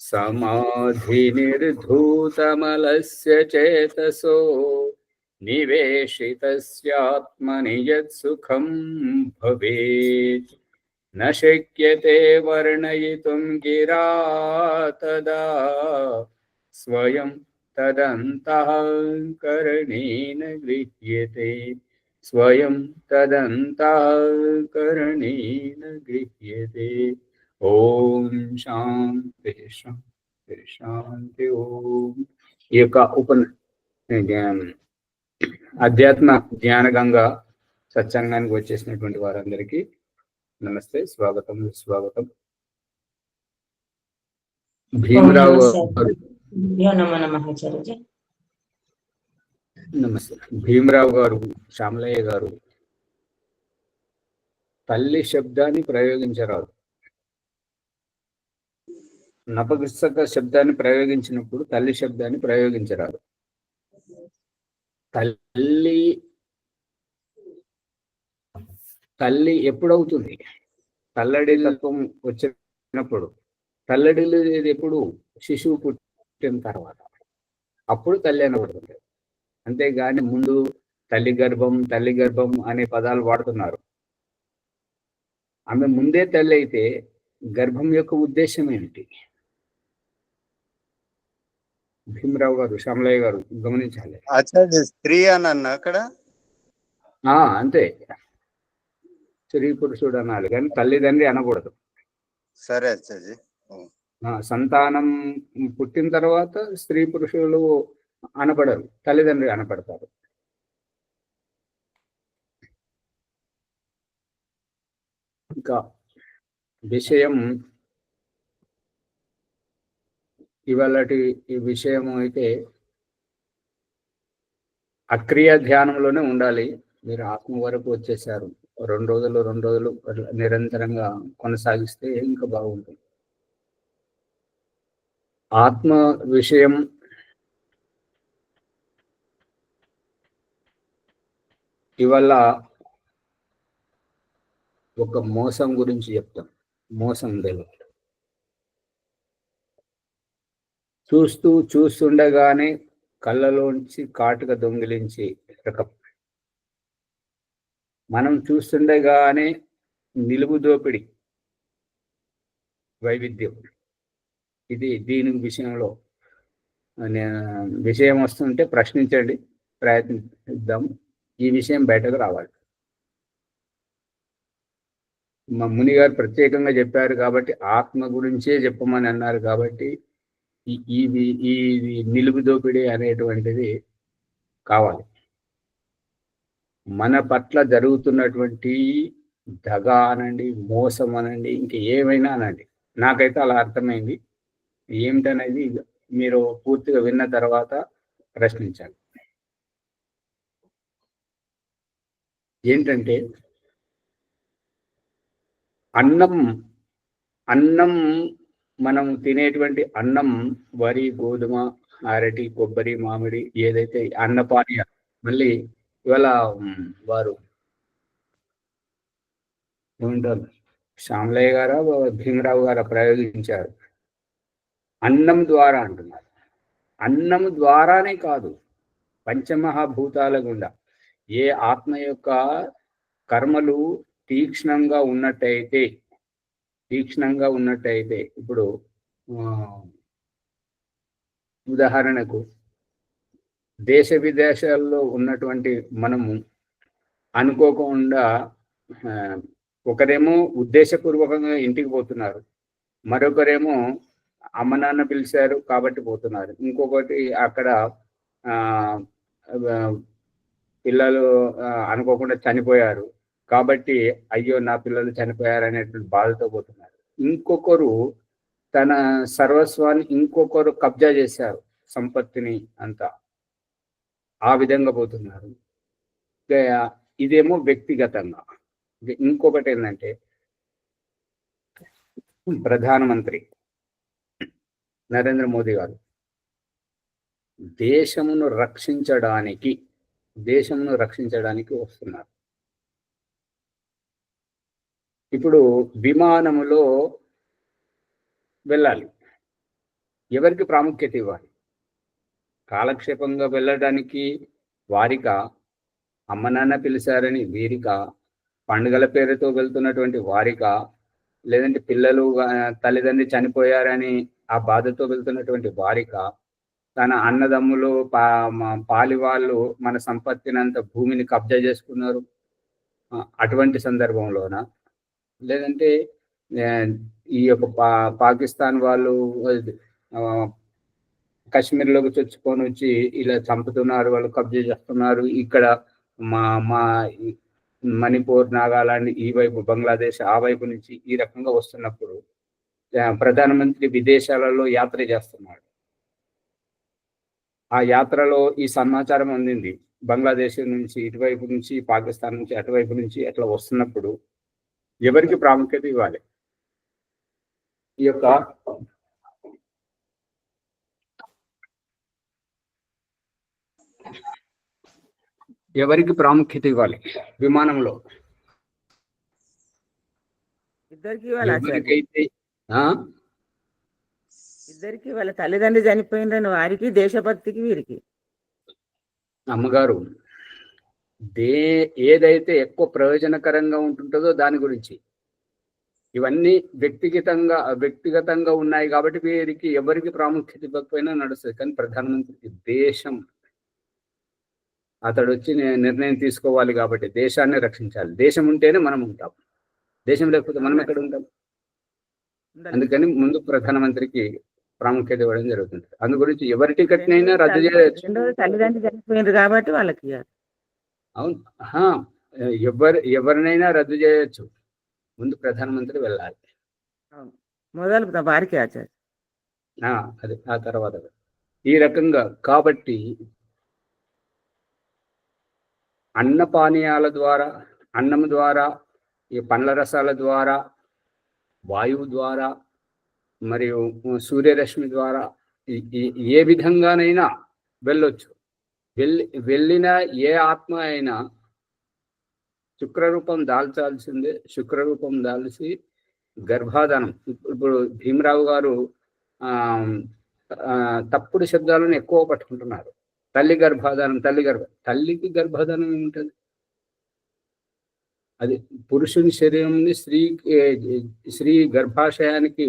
समाधिनिर्धूतमलस्य चेतसो निवेशितस्यात्मनि यत्सुखं भवेत् न शक्यते वर्णयितुं गिरा तदा स्वयं तदन्तःकरणेन गृह्यते स्वयं तदन्तःकरणेन गृह्यते। ఓం శాంతి శాంతి శాంతి ఓం. ఈ యొక్క అధ్యాత్మ జ్ఞానగంగా సత్సంగానికి వచ్చేసినటువంటి వారందరికీ నమస్తే, స్వాగతం సుస్వాగతం. భీమరావు గారు, నమస్తే. భీమరావు గారు, శ్యామలయ్య గారు తల్లి శబ్దాన్ని ప్రయోగించరాదు. నపుంసక శబ్దాన్ని ప్రయోగించినప్పుడు తల్లి శబ్దాన్ని ప్రయోగించరాదు. తల్లి ఎప్పుడవుతుంది? తల్లడి తత్వం వచ్చినప్పుడు. తల్లడిలు ఎప్పుడు? శిశువు పుట్టిన తర్వాత, అప్పుడు తల్లి అనబడుతుంది. అంతేగాని ముందు తల్లి గర్భం అనే పదాలు వాడుతున్నారు. ఆమె ముందే తల్లి అయితే గర్భం యొక్క ఉద్దేశం ఏమిటి? భీమరావు గారు, శ్యామలయ్య గారు గమనించాలి. స్త్రీ అని అక్కడ అంతే, స్త్రీ పురుషుడు అనాలి కానీ తల్లిదండ్రి అనకూడదు. సరే. సంతానం పుట్టిన తర్వాత స్త్రీ పురుషులు అనపడరు, తల్లిదండ్రి అనపడతారు. ఇంకా విషయం ఇవాళటి ఈ విషయం అయితే అక్రియ ధ్యానంలోనే ఉండాలి. మీరు ఆత్మ వరకు వచ్చేసారు. 2 రోజులు నిరంతరంగా కొనసాగిస్తే ఇంకా బాగుంటుంది. ఆత్మ విషయం ఇవాళ ఒక మోసం గురించి చెప్తాం. మోసం తెలియదు. చూస్తుండగానే కళ్ళలోంచి కాటుక దొంగిలించి రకం, మనం చూస్తుండగానే నిలువు దోపిడి వైవిధ్యం. ఇది దీని విషయంలో విషయం వస్తుంటే ప్రశ్నించండి, ప్రయత్నిద్దాం. ఈ విషయం బయటకు రావాలి. మా ముని గారు ప్రత్యేకంగా చెప్పారు కాబట్టి, ఆత్మ గురించే చెప్పమని అన్నారు కాబట్టి ఈ నిలువు దోపిడీ అనేటువంటిది కావాలి. మన పట్ల జరుగుతున్నటువంటి దగా అనండి, మోసం అనండి, ఇంక ఏమైనా అనండి, నాకైతే అలా అర్థమైంది. ఏమిటనేది మీరు పూర్తిగా విన్న తర్వాత ప్రశ్నించాలి. ఏంటంటే అన్నం మనం తినేటువంటి అన్నం, వరి, గోధుమ, అరటి, కొబ్బరి, మామిడి, ఏదైతే అన్నపానీయ, మళ్ళీ ఇవాళ వారు ఏమంటారు, శ్యామలయ్య గారా భీమరావు గారా ప్రయోగించారు, అన్నం ద్వారా అంటున్నారు. అన్నం ద్వారానే కాదు, పంచమహాభూతాల గుండా ఏ ఆత్మ యొక్క కర్మలు తీక్ష్ణంగా ఉన్నట్టయితే, ఇప్పుడు ఉదాహరణకు దేశ విదేశాల్లో ఉన్నటువంటి మనము అనుకోకుండా, ఒకరేమో ఉద్దేశపూర్వకంగా ఇంటికి పోతున్నారు, మరొకరేమో అమ్మ నాన్న పిలిచారు కాబట్టి పోతున్నారు, ఇంకొకటి అక్కడ పిల్లలు అనుకోకుండా చనిపోయారు కాబట్టి అయ్యో నా పిల్లలు చనిపోయారు అనేటువంటి బాధతో పోతున్నారు. ఇంకొకరు తన సర్వస్వాన్ని ఇంకొకరు కబ్జా చేశారు, సంపత్తిని అంతా, ఆ విధంగా పోతున్నారు. ఇదేమో వ్యక్తిగతంగా. ఇంకొకటి ఏంటంటే, ప్రధానమంత్రి నరేంద్ర మోదీ గారు దేశమును రక్షించడానికి వస్తున్నారు. ఇప్పుడు విమానములో వెళ్ళాలి, ఎవరికి ప్రాముఖ్యత ఇవ్వాలి? కాలక్షేపంగా వెళ్ళడానికి వారిక, అమ్మ నాన్న పిలిచారని వీరిక, పండుగల పేరుతో వెళ్తున్నటువంటి వారిక, లేదంటే పిల్లలు తల్లిదండ్రి చనిపోయారని ఆ బాధతో వెళ్తున్నటువంటి వారిక, తన అన్నదమ్ములు పాలి వాళ్ళు మన సంపత్తినంత భూమిని కబ్జా చేసుకున్నారు, అటువంటి సందర్భంలోన, లేదంటే ఈ యొక్క పాకిస్తాన్ వాళ్ళు కాశ్మీర్లోకి చొచ్చుకొని వచ్చి ఇలా చంపుతున్నారు, వాళ్ళు కబ్జా చేస్తున్నారు, ఇక్కడ మా మా మణిపూర్, నాగాలాండ్ ఈ వైపు, బంగ్లాదేశ్ ఆ వైపు నుంచి ఈ రకంగా వస్తున్నప్పుడు ప్రధానమంత్రి విదేశాలలో యాత్ర చేస్తున్నాడు. ఆ యాత్రలో ఈ సమాచారం అందింది. బంగ్లాదేశ్ నుంచి ఇటువైపు నుంచి, పాకిస్తాన్ నుంచి అటువైపు నుంచి అట్లా వస్తున్నప్పుడు ఎవరికి ప్రాముఖ్యత ఇవ్వాలి? ఈ యొక్క ఎవరికి ప్రాముఖ్యత ఇవ్వాలి విమానంలో? ఇద్దరికి వాళ్ళ తల్లిదండ్రులు చనిపోయిందని వారికి, దేశభక్తికి వీరికి. అమ్మగారు, ఏదైతే ఎక్కువ ప్రయోజనకరంగా ఉంటుందో దాని గురించి. ఇవన్నీ వ్యక్తిగతంగా ఉన్నాయి కాబట్టి వీరికి ఎవరికి ప్రాముఖ్యత ఇవ్వకపోయినా నడుస్తుంది. కానీ ప్రధానమంత్రికి దేశం, అతడు వచ్చి నిర్ణయం తీసుకోవాలి కాబట్టి దేశాన్ని రక్షించాలి. దేశం ఉంటేనే మనం ఉంటాం, దేశం లేకపోతే మనం ఎక్కడ ఉంటాం? అందుకని ముందు ప్రధానమంత్రికి ప్రాముఖ్యత ఇవ్వడం జరుగుతుంది. అందు గురించి ఎవరి టికెట్ నైనా రద్దు చేయొచ్చు. తల్లిదండ్రులు చనిపోయింది కాబట్టి వాళ్ళకి. అవును, ఎవరినైనా రద్దు చేయొచ్చు, ముందు ప్రధానమంత్రి వెళ్ళాలి. మొదలు వారికి ఆచార్య, అది ఆ తర్వాత ఈ రకంగా. కాబట్టి అన్నపానీయాల ద్వారా, అన్నం ద్వారా, ఈ పండ్ల రసాల ద్వారా, వాయువు ద్వారా, మరియు సూర్యరశ్మి ద్వారా ఏ విధంగానైనా వెళ్ళొచ్చు. వెళ్ళిన ఏ ఆత్మ అయినా శుక్రరూపం దాల్చాల్సిందే. శుక్రరూపం దాల్చి గర్భాధానం. ఇప్పుడు భీమరావు గారు తప్పుడు శబ్దాలను ఎక్కువ పట్టుకుంటున్నారు. తల్లి గర్భాధానం, తల్లికి గర్భాధానం ఏముంటుంది? అది పురుషుని శరీరంని స్త్రీ గర్భాశయానికి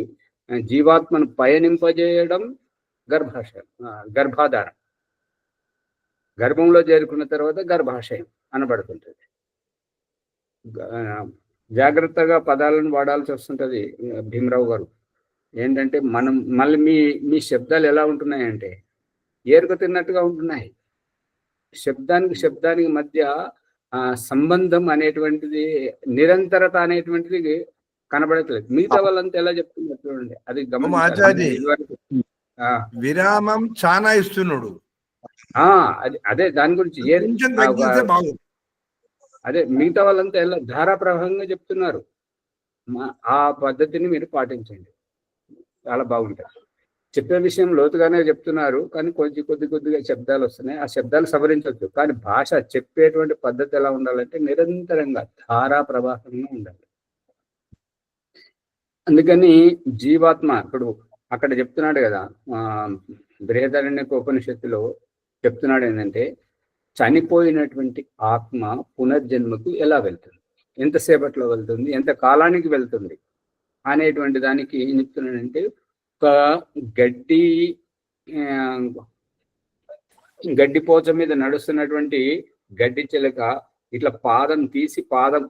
జీవాత్మను పయనింపజేయడం గర్భాధారం. గర్భంలో చేరుకున్న తర్వాత గర్భాశయం అనబడుతుంటుంది. జాగ్రత్తగా పదాలను వాడాల్సి వస్తుంటుంది భీమరావు గారు. ఏంటంటే మళ్ళీ మీ శబ్దాలు ఎలా ఉంటున్నాయంటే ఏరుకు తిన్నట్టుగా ఉంటున్నాయి. శబ్దానికి మధ్య సంబంధం అనేటువంటిది, నిరంతరత అనేటువంటిది కనబడట్లేదు. మిగతా వాళ్ళంతా ఎలా చెప్తున్నారు చూడండి, అది గమనించాలి. విరామం చాలా ఇస్తున్నాడు. అదే దాని గురించి అదే మిగతా వాళ్ళంతా ఎలా ధారాప్రవాహంగా చెప్తున్నారు. ఆ పద్ధతిని మీరు పాటించండి, చాలా బాగుంటుంది. చెప్పే విషయం లోతుగానే చెప్తున్నారు, కానీ కొద్దిగా శబ్దాలు వస్తున్నాయి. ఆ శబ్దాలు సవరించవచ్చు, కానీ భాష చెప్పేటువంటి పద్ధతి ఎలా ఉండాలంటే నిరంతరంగా ధారా ప్రవాహంగా ఉండాలి. అందుకని జీవాత్మ ఇప్పుడు అక్కడ చెప్తున్నాడు కదా, బృహదారణ్యకోపనిషత్తులో చెప్తున్నాడు ఏంటంటే, చనిపోయినటువంటి ఆత్మ పునర్జన్మకు ఎలా వెళ్తుంది, ఎంతసేపట్లో వెళ్తుంది, ఎంత కాలానికి వెళ్తుంది అనేటువంటి దానికి ఏం చెప్తున్నాడంటే, ఒక గడ్డిపోచ మీద నడుస్తున్నటువంటి గడ్డి చిలక ఇట్లా పాదం తీసి పాదం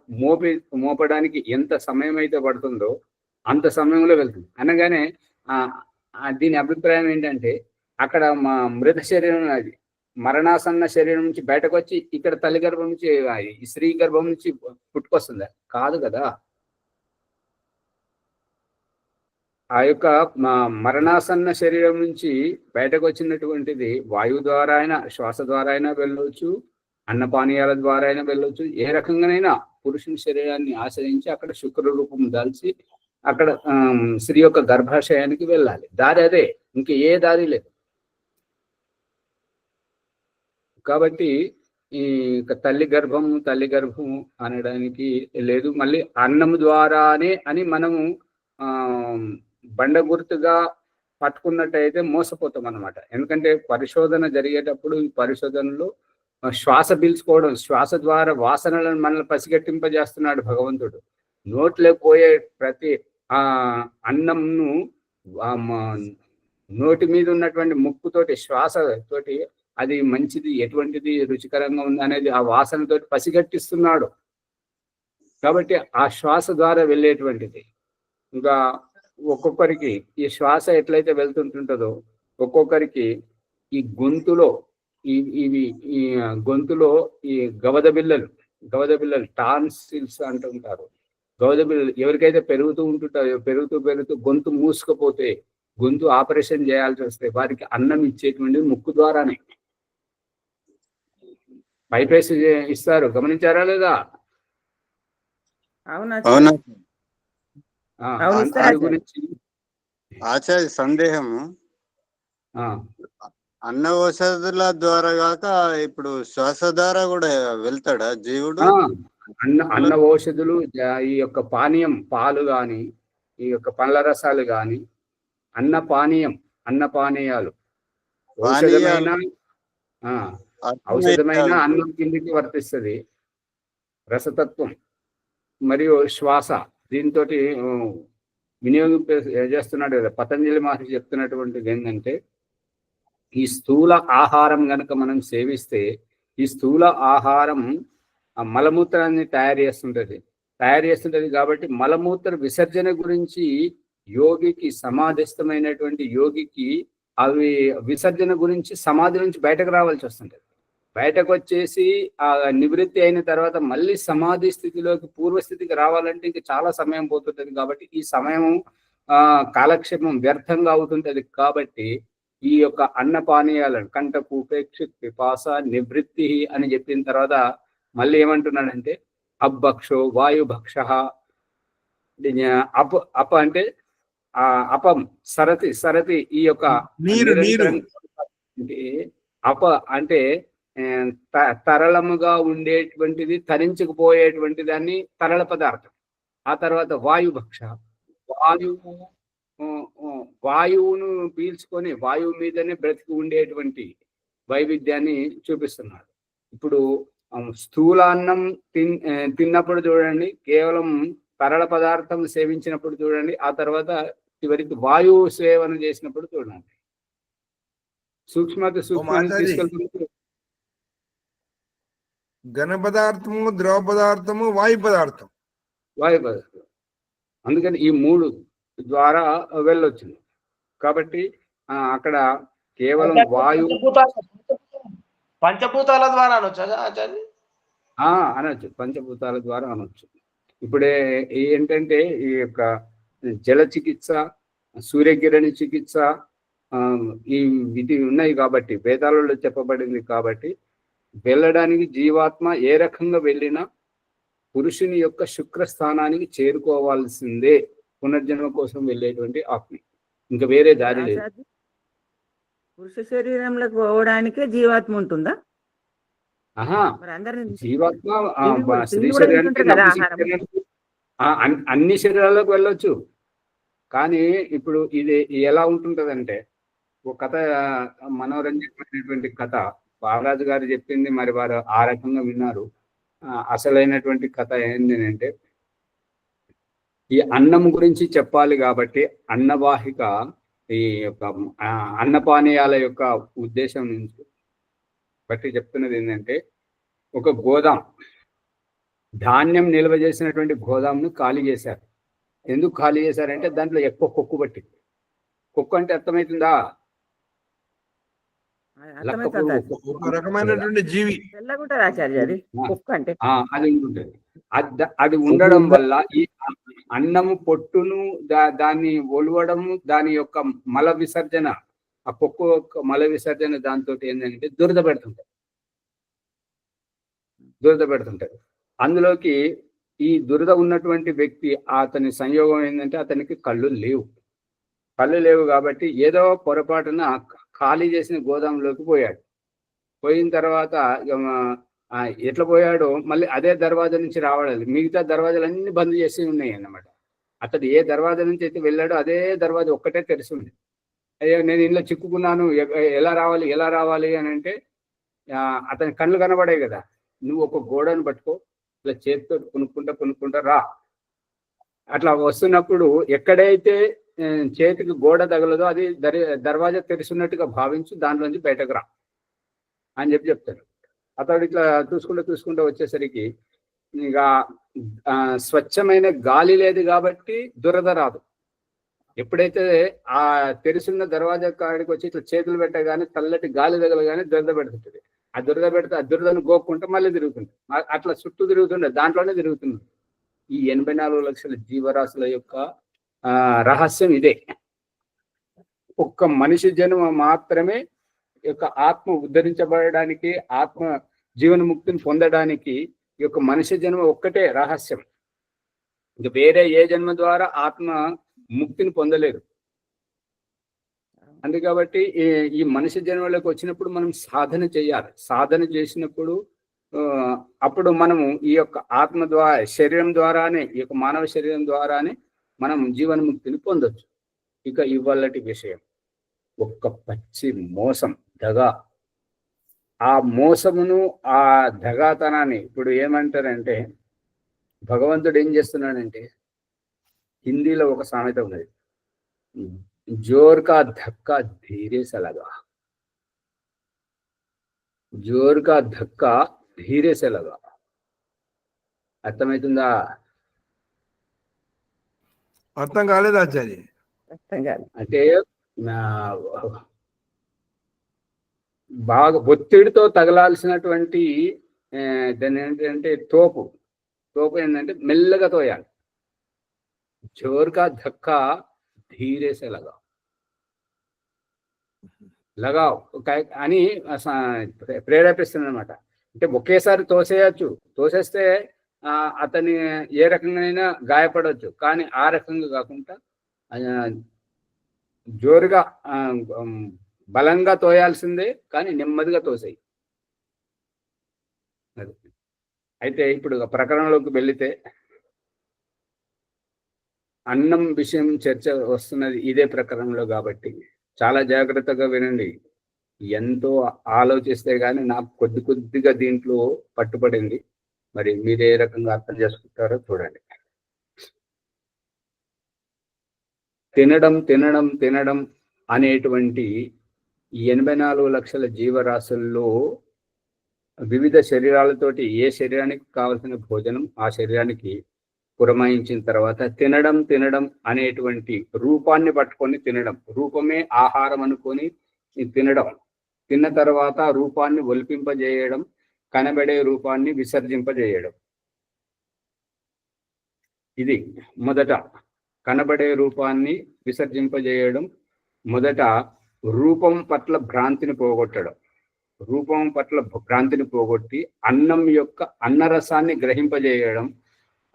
మోపడానికి ఎంత సమయం అయితే పడుతుందో అంత సమయంలో వెళ్తుంది అనగానే దీని అభిప్రాయం ఏంటంటే, అక్కడ మా మృత శరీరం, అది మరణాసన్న శరీరం నుంచి బయటకు వచ్చి ఇక్కడ తల్లి గర్భం నుంచి, స్త్రీ గర్భం నుంచి పుట్టుకొస్తుందా? కాదు కదా. ఆ యొక్క మరణాసన్న శరీరం నుంచి బయటకు వచ్చినటువంటిది వాయువు ద్వారా అయినా, శ్వాస ద్వారా అయినా వెళ్ళవచ్చు, అన్నపానీయాల ద్వారా అయినా వెళ్ళవచ్చు. ఏ రకంగానైనా పురుషుని శరీరాన్ని ఆశ్రయించి అక్కడ శుక్ర రూపం దాల్చి అక్కడ స్త్రీ యొక్క గర్భాశయానికి వెళ్ళాలి. దారి అదే, ఇంక ఏ దారి లేదు. కాబట్టి ఈ తల్లి గర్భము అనడానికి లేదు. మళ్ళీ అన్నము ద్వారానే అని మనము బండ గుర్తుగా పట్టుకున్నట్టయితే మోసపోతాం అన్నమాట. ఎందుకంటే పరిశోధన జరిగేటప్పుడు ఈ పరిశోధనలో శ్వాస పీల్చుకోవడం, శ్వాస ద్వారా వాసనలను మనల్ని పసిగట్టింపజేస్తున్నాడు భగవంతుడు. నోట్లో పోయే ప్రతి అన్నంను నోటి మీద ఉన్నటువంటి ముక్కుతోటి శ్వాస తోటి అది మంచిది, ఎటువంటిది, రుచికరంగా ఉంది అనేది ఆ వాసనతోటి పసిగట్టిస్తున్నాడు. కాబట్టి ఆ శ్వాస ద్వారా వెళ్ళేటువంటిది. ఇంకా ఒక్కొక్కరికి ఈ శ్వాస ఎట్లయితే వెళ్తుంటుంటుందో ఒక్కొక్కరికి ఈ గొంతులో ఈ గొంతులో ఈ గవద బిళ్ళలు టాన్సిల్స్ అంటుంటారు. గవద బిళ్ళలు ఎవరికైతే పెరుగుతూ ఉంటుంటాయో పెరుగుతూ గొంతు మూసుకపోతే, గొంతు ఆపరేషన్ చేయాల్సి వస్తే వారికి అన్నం ఇచ్చేటువంటి ముక్కు ద్వారానే. పైపేసి ఇస్తారు, గమనించారా లేదా? అవునా దాని గురించి ఆచార్య సందేహము. అన్న ఔషధుల ద్వారా కాక ఇప్పుడు శ్వాస ద్వారా కూడా వెళ్తాడా జీవుడు? అన్న ఔషధులు, ఈ యొక్క పానీయం, పాలు గాని, ఈ యొక్క పండ్ల రసాలు గాని, అన్న పానీయాలు ఔషధమైన అన్నం కిందికి వర్తిస్తుంది. రసతత్వం మరియు శ్వాస దీంతో వినియోగింప చేస్తున్నాడు కదా. పతంజలి మహర్షి చెప్తున్నటువంటిది ఏంటంటే, ఈ స్థూల ఆహారం గనక మనం సేవిస్తే ఈ స్థూల ఆహారం మలమూత్రాన్ని తయారు చేస్తుంటది కాబట్టి మలమూత్ర విసర్జన గురించి యోగికి, సమాధిస్థమైనటువంటి యోగికి అవి విసర్జన గురించి సమాధి నుంచి బయటకు రావాల్సి వస్తుంటది. బయటకు వచ్చేసి ఆ నివృత్తి అయిన తర్వాత మళ్ళీ సమాధి స్థితిలోకి, పూర్వస్థితికి రావాలంటే ఇంకా చాలా సమయం పోతుంటది. కాబట్టి ఈ సమయం కాలక్షేపం వ్యర్థంగా అవుతుంటది. కాబట్టి ఈ యొక్క అన్నపానీయాలను కంటకు ఉపేక్ష పిపాస నివృత్తి అని చెప్పిన తర్వాత మళ్ళీ ఏమంటున్నాడంటే అబ్బక్షో వాయుభక్ష అప అంటే అపం సరతి ఈ యొక్క అప అంటే తరళముగా ఉండేటువంటిది, తరించకపోయేటువంటి దాన్ని తరళ పదార్థం. ఆ తర్వాత వాయుభక్ష, వాయువును పీల్చుకొని వాయువు మీదనే బ్రతికి ఉండేటువంటి వైవిధ్యాన్ని చూపిస్తున్నాడు. ఇప్పుడు స్థూలాన్నం తిన్నప్పుడు చూడండి, కేవలం తరళ పదార్థం సేవించినప్పుడు చూడండి, ఆ తర్వాత చివరికి వాయువు సేవన చేసినప్పుడు చూడండి. సూక్ష్మత తీసుకెళ్తున్నప్పుడు ఘన పదార్థము, ద్రవ పదార్థము, వాయు పదార్థం. అందుకని ఈ మూడు ద్వారా వెళ్ళొచ్చింది. కాబట్టి అక్కడ కేవలం వాయువు పంచభూతాల ద్వారా అనొచ్చు, పంచభూతాల ద్వారా అనొచ్చు. ఇప్పుడే ఏంటంటే ఈ యొక్క జల చికిత్స, సూర్యకిరణ చికిత్స ఇది ఉన్నాయి కాబట్టి, వేదాలలో చెప్పబడింది కాబట్టి వెళ్ళడానికి జీవాత్మ ఏ రకంగా వెళ్ళినా పురుషుని యొక్క శుక్రస్థానానికి చేరుకోవాల్సిందే. పునర్జన్మ కోసం వెళ్ళేటువంటి ఆత్మ, ఇంకా వేరే దారి లేదు. పురుష శరీరంలోకి పోవడానికే జీవాత్మ ఉంటుందా? జీవాత్మ స్త్రీ శరీరానికి అన్ని శరీరాలకు వెళ్ళొచ్చు. కానీ ఇప్పుడు ఇది ఎలా ఉంటుంటదంటే, ఒక కథ, మనోరంజకమైనటువంటి కథ బాలరాజు గారు చెప్పింది, మరి వారు ఆ రకంగా విన్నారు. అసలైనటువంటి కథ ఏంటంటే, ఈ అన్నం గురించి చెప్పాలి కాబట్టి అన్నవాహిక, ఈ యొక్క అన్నపానీయాల యొక్క ఉద్దేశం నుంచి బట్టి చెప్తున్నది ఏంటంటే, ఒక గోదాం, ధాన్యం నిల్వ చేసినటువంటి గోదాంను ఖాళీ చేశారు. ఎందుకు ఖాళీ చేశారంటే దాంట్లో ఎక్కువ కొక్కు పట్టింది. కొక్కు అంటే అర్థమవుతుందా? రకమైనటువంటి జీవి అది ఉంటుంది. అది ఉండడం వల్ల ఈ అన్నము పొట్టును దాన్ని ఒలవడము, దాని యొక్క మల విసర్జన, ఆ కొక్కు యొక్క మల విసర్జన దాంతో ఏంటంటే దురద పెడుతుంటది. అందులోకి ఈ దురద ఉన్నటువంటి వ్యక్తి, అతని సంయోగం ఏంటంటే అతనికి కళ్ళు లేవు కాబట్టి ఏదో పొరపాటున ఖాళీ చేసిన గోదాంలోకి పోయాడు. పోయిన తర్వాత ఎట్లా పోయాడో మళ్ళీ అదే దర్వాజా నుంచి రావడాలి. మిగతా దర్వాజాలన్నీ బంద్ చేసి ఉన్నాయి అన్నమాట. అతడు ఏ దర్వాజా నుంచి అయితే వెళ్ళాడో అదే దర్వాజా ఒక్కటే తెరిచి ఉంది. అయ్యో నేను ఇంట్లో చిక్కుకున్నాను, ఎలా రావాలి అని అంటే అతని కళ్ళు కనబడాయి కదా, నువ్వు ఒక గోడను పట్టుకో, ఇట్లా చేతితో కొనుక్కుంటా రా. అట్లా వస్తున్నప్పుడు ఎక్కడైతే చేతికి గోడ తగలదో అది దర్వాజా తెరిచినట్టుగా భావించు, దాంట్లోంచి బయటకు రా అని చెప్తారు. అతడు ఇట్లా చూసుకుంటూ వచ్చేసరికి ఇక స్వచ్ఛమైన గాలి లేదు కాబట్టి దురద రాదు. ఎప్పుడైతే ఆ తెరిచిన దర్వాజా కాడికి వచ్చి ఇట్లా చేతులు పెట్టగానే చల్లటి గాలి తగలగానే దురద పెడుతుంటుంది. ఆ దురద పెడితే ఆ దురదను గోక్కుంటే మళ్ళీ తిరుగుతుంది. అట్లా చుట్టూ తిరుగుతుండే, దాంట్లోనే తిరుగుతుంది. ఈ 84 లక్షల జీవరాశుల యొక్క రహస్యం ఇదే. ఒక్క మనిషి జన్మ మాత్రమే యొక్క ఆత్మ ఉద్ధరించబడడానికి, ఆత్మ జీవన్ముక్తిని పొందడానికి ఈ యొక్క మనిషి జన్మ ఒక్కటే రహస్యం. ఇంక వేరే ఏ జన్మ ద్వారా ఆత్మ ముక్తిని పొందలేదు. అందుకబట్టి ఈ మనిషి జన్మలోకి వచ్చినప్పుడు మనం సాధన చేయాలి. సాధన చేసినప్పుడు అప్పుడు మనము ఈ యొక్క ఆత్మ ద్వారా, శరీరం ద్వారానే, ఈ యొక్క మానవ శరీరం ద్వారానే మనం జీవన్ముక్తిని పొందొచ్చు. ఇక ఇవాళటి విషయం ఒక్క పచ్చి మోసం, దగా. ఆ మోసమును, ఆ దగాతనాన్ని ఇప్పుడు ఏమంటారంటే, భగవంతుడు ఏం చేస్తున్నాడంటే, హిందీలో ఒక సామెత ఉన్నది, జోర్ కా ధక్కా ధీరే సే లగా, జోర్ కా ధక్కా ధీరే సే లగా. అర్థమవుతుందా? అర్థం కాలేదు ఆచార్య. అంటే బాగా ఒత్తిడితో తగలాల్సినటువంటి దాన్ని ఏంటంటే తోపు ఏంటంటే మెల్లగా తోయాలి. జోర్గా ధక్కా ధీరేసే లగావ్ అని ప్రేరేపిస్తుంది అనమాట. అంటే ఒకేసారి తోసేస్తే అతని ఏ రకంగానైనా గాయపడవచ్చు, కానీ ఆ రకంగా కాకుండా జోరుగా బలంగా తోయాల్సిందే, కానీ నెమ్మదిగా తోసాయి. అయితే ఇప్పుడు ప్రకరణలోకి వెళితే, అన్నం విషయం చర్చ వస్తున్నది ఇదే ప్రకరణలో కాబట్టి చాలా జాగ్రత్తగా వినండి. ఎంతో ఆలోచిస్తే కానీ నాకు కొద్దిగా దీంట్లో పట్టుబడింది. మరి మీరు ఏ రకంగా అర్థం చేసుకుంటారో చూడండి. తినడం అనేటువంటి 84 లక్షల జీవరాశుల్లో వివిధ శరీరాలతోటి ఏ శరీరానికి కావలసిన భోజనం ఆ శరీరానికి పురమాయించిన తర్వాత తినడం అనేటువంటి రూపాన్ని పట్టుకొని తినడం, రూపమే ఆహారం అనుకొని తినడం, తిన్న తర్వాత రూపాన్ని ఒలిపింపజేయడం, కనబడే రూపాన్ని విసర్జింపజేయడం. ఇది మొదట కనబడే రూపాన్ని విసర్జింపజేయడం. మొదట రూపం పట్ల భ్రాంతిని పోగొట్టడం, రూపం పట్ల భ్రాంతిని పోగొట్టి అన్నం యొక్క అన్నరసాన్ని గ్రహింపజేయడం.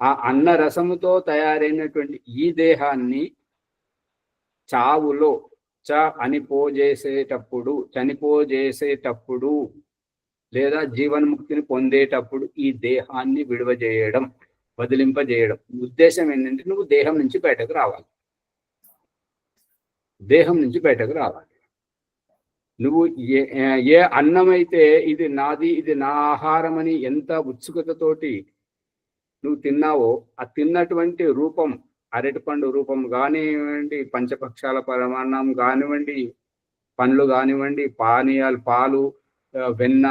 ఆ అన్నరసముతో తయారైనటువంటి ఈ దేహాన్ని చావులో చనిపోజేసేటప్పుడు లేదా జీవన్ముక్తిని పొందేటప్పుడు ఈ దేహాన్ని విడువజేయడం, వదిలింపజేయడం. ఉద్దేశం ఏంటంటే నువ్వు దేహం నుంచి బయటకు రావాలి. నువ్వు ఏ అన్నమైతే ఇది నాది, ఇది నా ఆహారం అని ఎంత ఉత్సుకతతోటి నువ్వు తిన్నావో, ఆ తిన్నటువంటి రూపం, అరటిపండు రూపం కానివ్వండి, పంచపక్షాల పరమాన్నం కానివ్వండి, పండ్లు కానివ్వండి, పానీయాలు, పాలు, వెన్న,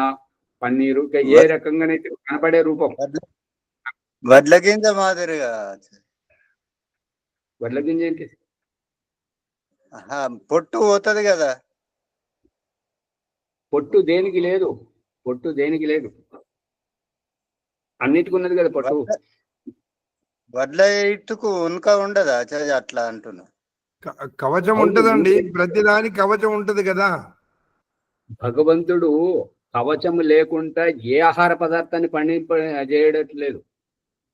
పన్నీరు, ఏ రకంగానైతే కనబడే రూపం. వడ్ల గింజ మాదిరిగా. వడ్ల గింజ ఏంటి? పొట్టు పోతుంది కదా. పొట్టు దేనికి లేదు, అన్నిటికి ఉన్నది కదా పొట్టు. వడ్ల ఇటుకు ఉనక ఉండదా అట్లా అంటున్నా? కవచం ఉంటదండి, ప్రతిదానికి కవచం ఉంటది కదా. భగవంతుడు కవచం లేకుండా ఏ ఆహార పదార్థాన్ని చేయడట్లేదు.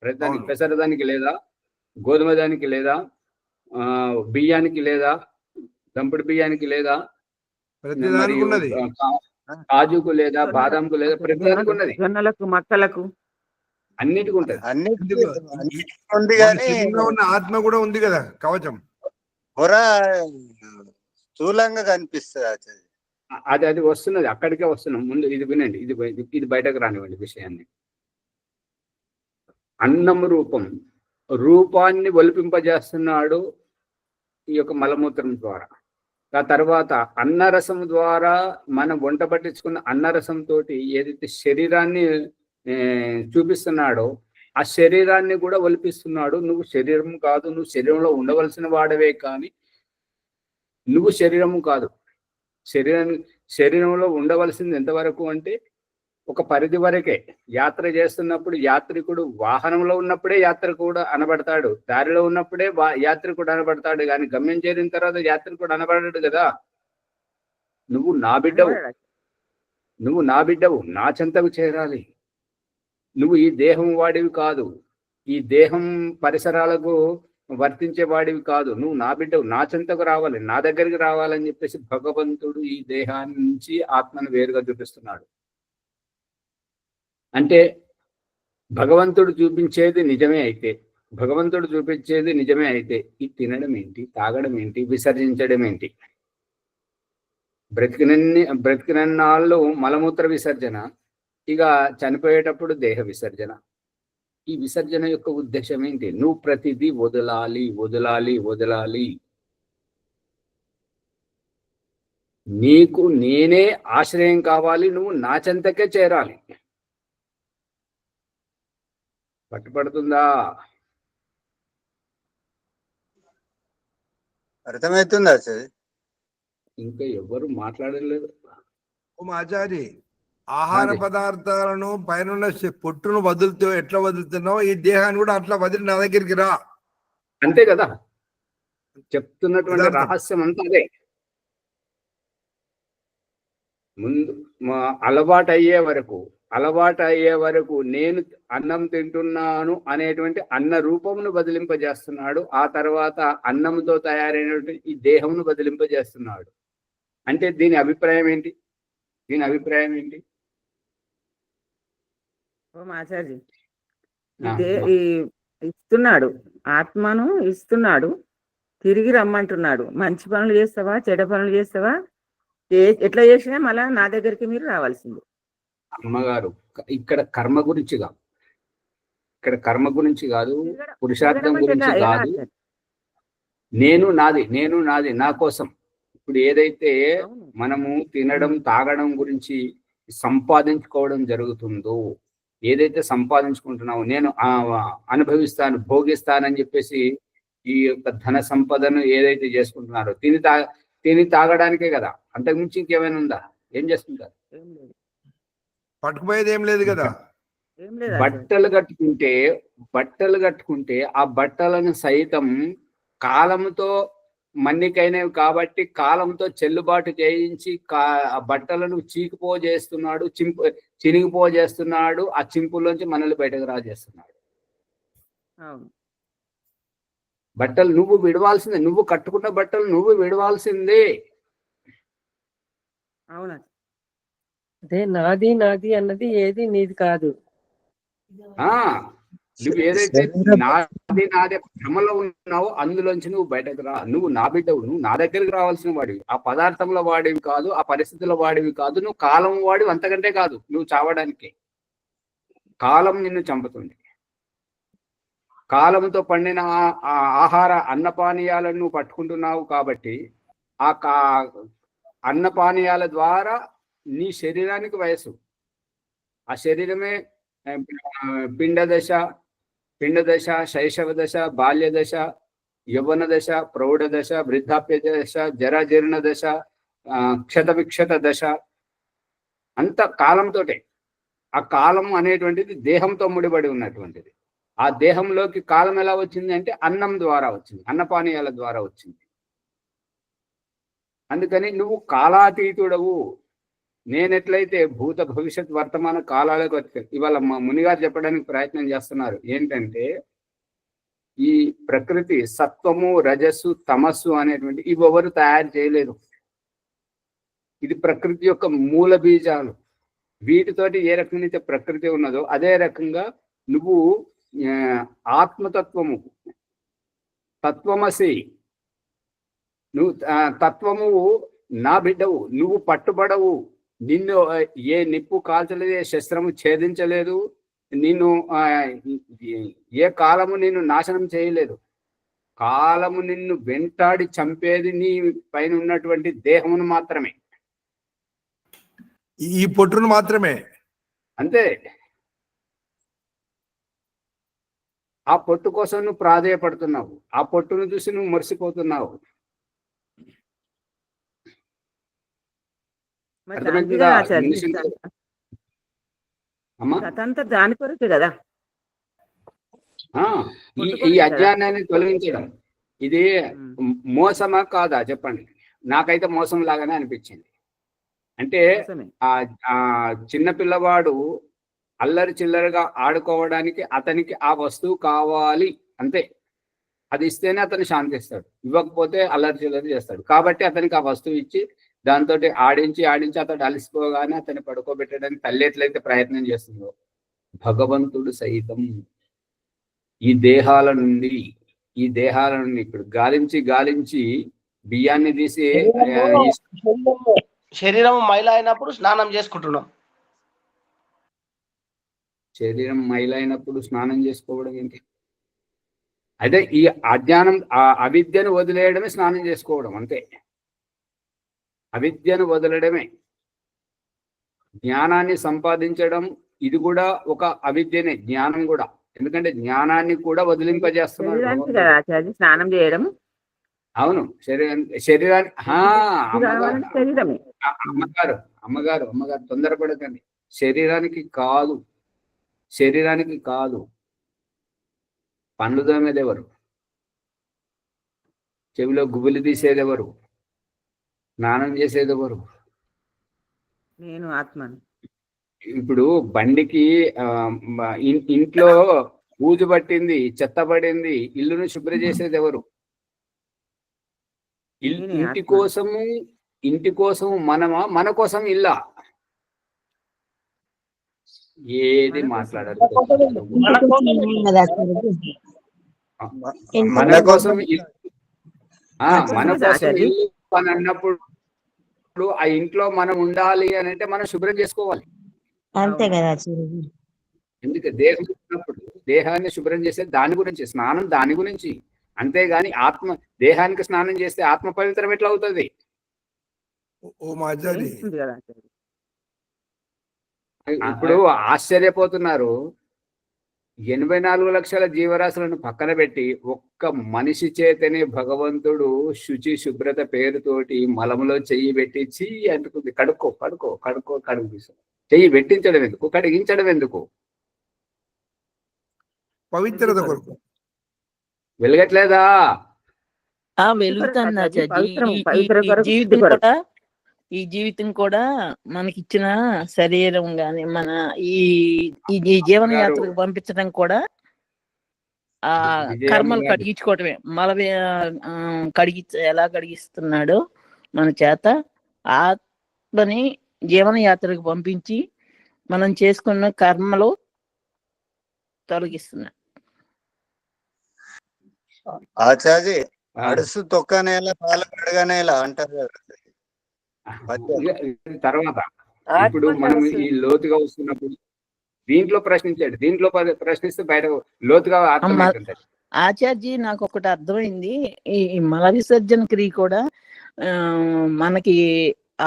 ప్రతిదానికి పెసరదానికి లేదా, గోధుమ దానికి లేదా, బియ్యానికి లేదా, దంపుడు బియ్యానికి లేదా, ప్రతిదానికి ఉన్నది. కాజుకు లేదా, బాదాంకు లేదా, ప్రతిదానికి ఉన్నది. జొన్నలకు, మక్కలకు అన్నిటికి ఉంటది. ఉంది కానీ ఉన్న ఆత్మ కూడా ఉంది కదా కవచం. పొర స్థూలంగా కనిపిస్తుంది ఆచార్య. అది వస్తున్నది, అక్కడికే వస్తున్నాం. ముందు ఇది వినండి, ఇది బయటకు రానివ్వండి విషయాన్ని. అన్నం రూపాన్ని ఒలిపింపజేస్తున్నాడు ఈ యొక్క మలమూత్రం ద్వారా. ఆ తర్వాత అన్నరసం ద్వారా మనం వంట పట్టించుకున్న అన్నరసంతో ఏదైతే శరీరాన్ని చూపిస్తున్నాడో ఆ శరీరాన్ని కూడా ఒలిపిస్తున్నాడు. నువ్వు శరీరం కాదు, నువ్వు శరీరంలో ఉండవలసిన వాడవే, కానీ నువ్వు శరీరము కాదు. శరీరంలో ఉండవలసింది ఎంతవరకు అంటే ఒక పరిధి వరకే. యాత్ర చేస్తున్నప్పుడు యాత్రికుడు వాహనంలో ఉన్నప్పుడే యాత్రికుడు అనబడతాడు, దారిలో ఉన్నప్పుడే యాత్రికుడు అనబడతాడు, కానీ గమ్యం చేరిన తర్వాత యాత్రికుడు అనబడడు కదా. నువ్వు నా బిడ్డవు, నా చెంతకు చేరాలి. నువ్వు ఈ దేహం వాడివి కాదు, ఈ దేహం పరిసరాలకు వర్తించే వాడివి కాదు. నువ్వు నా బిడ్డవు, నా చెంతకు రావాలి, నా దగ్గరికి రావాలని చెప్పేసి భగవంతుడు ఈ దేహాన్ని నుంచి ఆత్మను వేరుగా చూపిస్తున్నాడు. అంటే భగవంతుడు చూపించేది నిజమే అయితే ఈ తినడం ఏంటి, తాగడం ఏంటి, విసర్జించడం ఏంటి? బ్రతికినన్నాళ్ళు మలమూత్ర విసర్జన, ఇక చనిపోయేటప్పుడు దేహ విసర్జన. ఈ విసర్జన యొక్క ఉద్దేశం ఏంటి? నువ్వు ప్రతిదీ వదలాలి. నీకు నేనే ఆశ్రయం కావాలి, నువ్వు నా చెంతకే చేరాలి. పట్టుపడుతుందా? అర్థమవుతుందా ఆచార్య? ఇంకా ఎవరు మాట్లాడలేదు. ఆచార్య, ఆహార పదార్థాలను పైన పొట్టును వదులుతూ ఎట్లా వదులుతున్నావు, ఈ దేహాన్ని కూడా అట్లా వదిలి నా దగ్గరికి రా. అంతే కదా చెప్తున్నటువంటి రహస్యం అంతా అదే. ముందు అలవాటు అయ్యే వరకు నేను అన్నం తింటున్నాను అనేటువంటి అన్న రూపమును బదిలింపజేస్తున్నాడు. ఆ తర్వాత అన్నంతో తయారైనటువంటి ఈ దేహమును బదిలింపజేస్తున్నాడు. అంటే దీని అభిప్రాయం ఏంటి? ఆచార్య ఇస్తున్నాడు, ఆత్మను ఇస్తున్నాడు, తిరిగి రమ్మంటున్నాడు. మంచి పనులు చేస్తావా, చెడ్డ పనులు చేస్తావా, ఎట్లా చేసినా మళ్ళా నా దగ్గరికి మీరు రావాల్సింది. అమ్మగారు, ఇక్కడ కర్మ గురించి కాదు, పురుషార్థం గురించి కాదు. నేను నాది నా కోసం. ఇప్పుడు ఏదైతే మనము తినడం తాగడం గురించి సంపాదించుకోవడం జరుగుతుందో, ఏదైతే సంపాదించుకుంటున్నావు, నేను అనుభవిస్తాను, భోగిస్తానని చెప్పేసి ఈ యొక్క ధన సంపదను ఏదైతే చేసుకుంటున్నారో తిని తాగడానికే కదా. అంతకుమించి ఇంకేమైనా ఉందా? ఏం చేస్తుంటారు? పట్టుకుపోయేది ఏం లేదు కదా. బట్టలు కట్టుకుంటే ఆ బట్టలను సైతం కాలంతో మన్నికైనవి కాబట్టి కాలంతో చెల్లుబాటు చేయించి ఆ బట్టలను చీకిపోజేస్తున్నాడు, చినిగిపోజేస్తున్నాడు. ఆ చింపుల్లోంచి మనల్ని బయటకు రాజేస్తున్నాడు. బట్టలు నువ్వు విడవాల్సిందే, నువ్వు కట్టుకున్న బట్టలు నువ్వు విడవాల్సిందే. అవునా? అదే నాది అన్నది ఏది నీది కాదు. నువ్వు ఏదైతే నాదే భ్రమలో ఉన్నావో అందులోంచి నువ్వు బయటకు రా. నువ్వు నా బిడ్డవు, నువ్వు నా దగ్గరికి రావాల్సిన వాడివి. ఆ పదార్థంలో వాడివి కాదు, ఆ పరిస్థితుల వాడివి కాదు, నువ్వు కాలం వాడివి, అంతకంటే కాదు. నువ్వు చావడానికి కాలం నిన్ను చంపుతుంది. కాలంతో పండిన ఆహార అన్నపానీయాలను నువ్వు పట్టుకుంటున్నావు కాబట్టి ఆ అన్నపానీయాల ద్వారా నీ శరీరానికి వయసు, ఆ శరీరమే పిండ దశ, శైశవ దశ, బాల్య దశ, యవ్వన దశ, ప్రౌఢ దశ, వృద్ధాప్య దశ, జరాజీర్ణ దశ, క్షత విక్షత దశ, అంత కాలంతోటే. ఆ కాలం అనేటువంటిది దేహంతో ముడిపడి ఉన్నటువంటిది. ఆ దేహంలోకి కాలం ఎలా వచ్చింది అంటే అన్నం ద్వారా వచ్చింది, అన్నపానీయాల ద్వారా వచ్చింది. అందుకని నువ్వు కాలాతీతుడవు. నేనెట్లయితే భూత భవిష్యత్ వర్తమాన కాలాలకు ఇవాళ మా మునిగారు చెప్పడానికి ప్రయత్నం చేస్తున్నారు. ఏంటంటే ఈ ప్రకృతి సత్వము, రజస్సు, తమస్సు అనేటువంటి ఇవి ఎవరు తయారు చేయలేదు. ఇది ప్రకృతి యొక్క మూల బీజాలు. వీటితోటి ఏ రకంగా ప్రకృతి ఉన్నదో అదే రకంగా నువ్వు ఆత్మతత్వము, తత్వమసి, నువ్వు తత్వము నా బిడ్డవు, నువ్వు పట్టుబడవు, నిన్ను ఏ నిప్పు కాల్చలేదు, ఏ శస్త్రము ఛేదించలేదు, నిన్ను ఏ కాలము నిన్ను నాశనం చేయలేదు. కాలము నిన్ను వెంటాడి చంపేది నీ పైన ఉన్నటువంటి దేహమును మాత్రమే, ఈ పొట్టును మాత్రమే. అంతే. ఆ పొట్టు కోసం నువ్వు ప్రాధేయపడుతున్నావు, ఆ పొట్టును చూసి నువ్వు మురిసిపోతున్నావు. మరి అర్థమైంది దానికి కదా? కదా ఆచార్య మనిషి అమ్మా, కథంతా దాని కొరకే కదా. ఈ అజ్ఞానాన్ని తొలగించడం ఇది మోసమా కాదా చెప్పండి? నాకైతే మోసం లాగానే అనిపించింది. అంటే మోసమే. ఆ చిన్న పిల్లవాడు అల్లరి చిల్లరగా ఆడుకోవడానికి అతనికి ఆ వస్తువు కావాలి, అంతే. అది ఇస్తేనే అతను శాంతిస్తాడు, ఇవ్వకపోతే అల్లరి చిల్లరి చేస్తాడు. కాబట్టి అతనికి ఆ వస్తువు ఇచ్చి దాంతో ఆడించి అతడు అలసిపోగానే అతన్ని పడుకోబెట్టడానికి తల్లి ఎట్లయితే ప్రయత్నం చేస్తుందో, భగవంతుడు సైతం ఈ దేహాల నుండి ఇప్పుడు గాలించి బియ్యాన్ని తీసి శరీరం మైల అయినప్పుడు స్నానం చేసుకుంటున్నాం. శరీరం మైల అయినప్పుడు స్నానం చేసుకోవడం ఏంటి? అయితే ఈ అజ్ఞానం, అవిద్యను వదిలేయడమే స్నానం చేసుకోవడం, అంతే. అవిద్యను వదలడమే. జ్ఞానాన్ని సంపాదించడం ఇది కూడా ఒక అవిద్యనే, జ్ఞానం కూడా. ఎందుకంటే జ్ఞానాన్ని కూడా వదిలింపజేస్తున్నాడు శరీరానికి కదా ఆచార్య స్నానం చేయడం. అవును, శరీరానికి శరీరమే. అమ్మగారు తొందరపడకండి. శరీరానికి కాదు. పండ్లు తోమేది ఎవరు? చెవిలో గుబులు తీసేది ఎవరు? స్నానం చేసేది ఎవరు? నేను ఆత్మను. ఇప్పుడు బండికి ఇంట్లో బూజు పట్టింది, చెత్త పడింది, ఇల్లును శుభ్రం చేసేది ఎవరు? ఇంటి కోసము మనమా, మన కోసం ఇల్లా? ఏది మాట్లాడారు? మన కోసం ఇల్లు అని అన్నప్పుడు ఆ ఇంట్లో మనం ఉండాలి అని అంటే మనం శుభ్రం చేసుకోవాలి, అంతే కదా. ఎందుకంటే దేహం ఉన్నప్పుడు దేహాన్ని శుభ్రం చేసే దాని గురించి, స్నానం దాని గురించి. అంతేగాని దేహానికి స్నానం చేస్తే ఆత్మ పవిత్రం ఎట్లా అవుతుంది? ఇప్పుడు ఆశ్చర్యపోతున్నారు. 84 లక్షల జీవరాశులను పక్కన పెట్టి ఒక్క మనిషి చేతనే భగవంతుడు శుభ్రత పేరుతోటి మలములో చెయ్యి పెట్టి అంటుకుంది, కడుక్కో చెయ్యి పెట్టించడం ఎందుకు? కడిగించడం ఎందుకు? పవిత్రత కొరకు. వెలగట్లేదా? వెలుగుతాను ఈ జీవితం కూడా మనకిచ్చిన శరీరం గాని మన ఈ జీవన యాత్రకు పంపించడం కూడా ఆ కర్మలు కడిగించుకోవటమే. ఎలా కడిగిస్తున్నాడో మన చేత ఆత్మని జీవన యాత్రకు పంపించి మనం చేసుకున్న కర్మలు తొలగిస్తున్నాడు. ఆచార్య అడుసు తొక్కనేలా పాలు కడగనేలా అంటారు కదా. తర్వాత ఇప్పుడు మనం ఈ లోతుగా వస్తున్నప్పుడు దీంట్లో ప్రశ్నిస్తే బయట లోతుగా అర్థమవుతుంది. ఆచార్జీ నాకు ఒకటి అర్థమైంది. ఈ మల విసర్జన క్రియ కూడా మనకి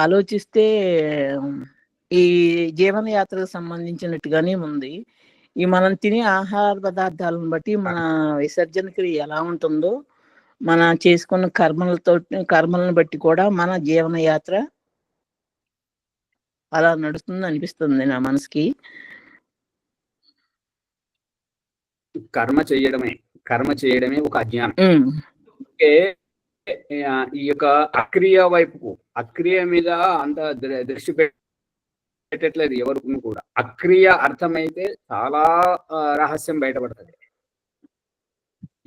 ఆలోచిస్తే ఈ జీవన యాత్రకు సంబంధించినట్టుగానే ఉంది. ఈ మనం తినే ఆహార పదార్థాలను బట్టి మన విసర్జన క్రియ ఎలా ఉంటుందో, మన చేసుకున్న కర్మలను బట్టి కూడా మన జీవన యాత్ర అలా నడుస్తుంది అనిపిస్తుంది నా మనసుకి. కర్మ చేయడమే ఒక అజ్ఞానం. ఈ యొక్క అక్రియ వైపుకు, అక్రియ మీద అంత దృష్టి పెట్టట్లేదు ఎవరికి కూడా. అక్రియ అర్థమైతే చాలా రహస్యం బయటపడుతుంది.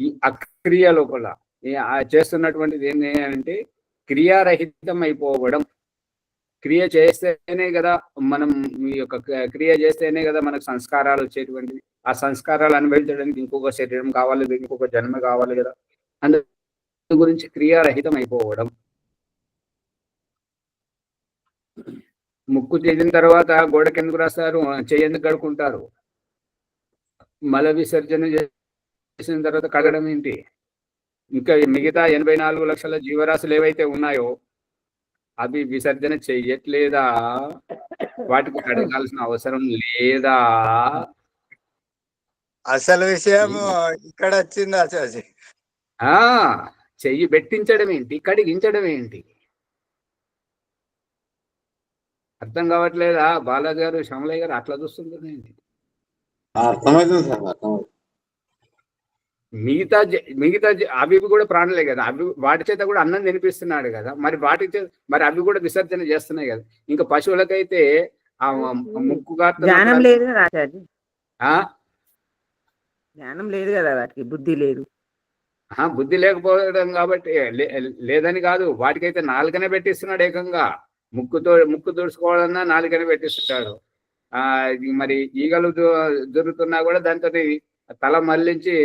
ఈ అక్రియ లోపల చేస్తున్నటువంటిది ఏంటి అంటే క్రియారహితం అయిపోవడం. క్రియ చేస్తేనే కదా మనకు సంస్కారాలు వచ్చేటువంటివి. ఆ సంస్కారాలు అనుభవించడానికి ఇంకొక శరీరం కావాలి, ఇంకొక జన్మ కావాలి కదా. గురించి క్రియారహితం అయిపోవడం. ముక్కు తీసిన తర్వాత గోడకి ఎందుకు రాస్తారు, చెయ్యి ఎందుకు కడుక్కుంటారు, మల విసర్జన చేసిన తర్వాత కడగడం ఏంటి? ఇంకా మిగతా 84 లక్షల జీవరాశులు ఏవైతే ఉన్నాయో అవి విసర్జన చెయ్యట్లేదా? వాటికి కడగాల్సిన అవసరం లేదా? అసలు విషయం ఇక్కడ వచ్చింది ఆచార్య. చెయ్యి పెట్టించడం ఏంటి, కడిగించడం ఏంటి? అర్థం కావట్లేదా? బాలాజీ గారు, శ్యామలయ్య గారు అట్లా చూస్తుంది ఏంటి? అర్థమవుతుంది సార్, అర్థమవుతుంది. మిగతా అవి కూడా ప్రాణులే కదా, అవి వాటి చేత కూడా అన్నం తినిపిస్తున్నాడు కదా, మరి మరి అవి కూడా విసర్జన చేస్తున్నాయి కదా. ఇంకా పశువులకైతే ఆ ముక్కు జ్ఞానం లేదు కదా ఆచార్య, ఆ జ్ఞానం లేదు కదా, వాటికి బుద్ధి లేదు. బుద్ధి లేకపోవడం కాబట్టి లేదని కాదు, వాటికైతే నాలుకనే పెట్టిస్తున్నాడు ఏకంగా. ముక్కు తుడుచుకోవాలన్నా నాలుకనే పెట్టిస్తుంటాడు. మరి ఈగలు దొరుకుతున్నా కూడా దాంతో తల మళ్లించి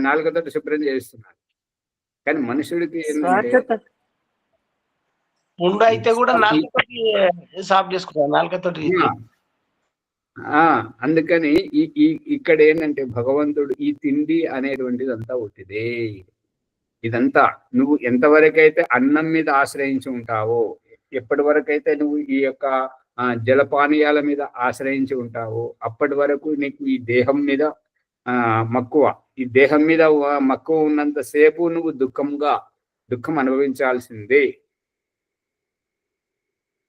నాలుకతో శుభ్రం చేయిస్తున్నాడు. కానీ మనుషుడికి ముందు అయితే కూడా నాలుకతోటి సాఫ్ చేసుకుంటారు, నాలుకతోటి. అందుకని ఇక్కడ ఏంటంటే భగవంతుడు ఈ తిండి అనేటువంటిది అంతా ఒట్టిదే. ఇదంతా నువ్వు ఎంతవరకైతే అన్నం మీద ఆశ్రయించి ఉంటావో, ఎప్పటి వరకైతే నువ్వు ఈ యొక్క జలపానీయాల మీద ఆశ్రయించి ఉంటావో అప్పటి వరకు నీకు ఈ దేహం మీద మక్కువ. ఈ దేహం మీద మక్కువ ఉన్నంతసేపు నువ్వు దుఃఖం అనుభవించాల్సిందే.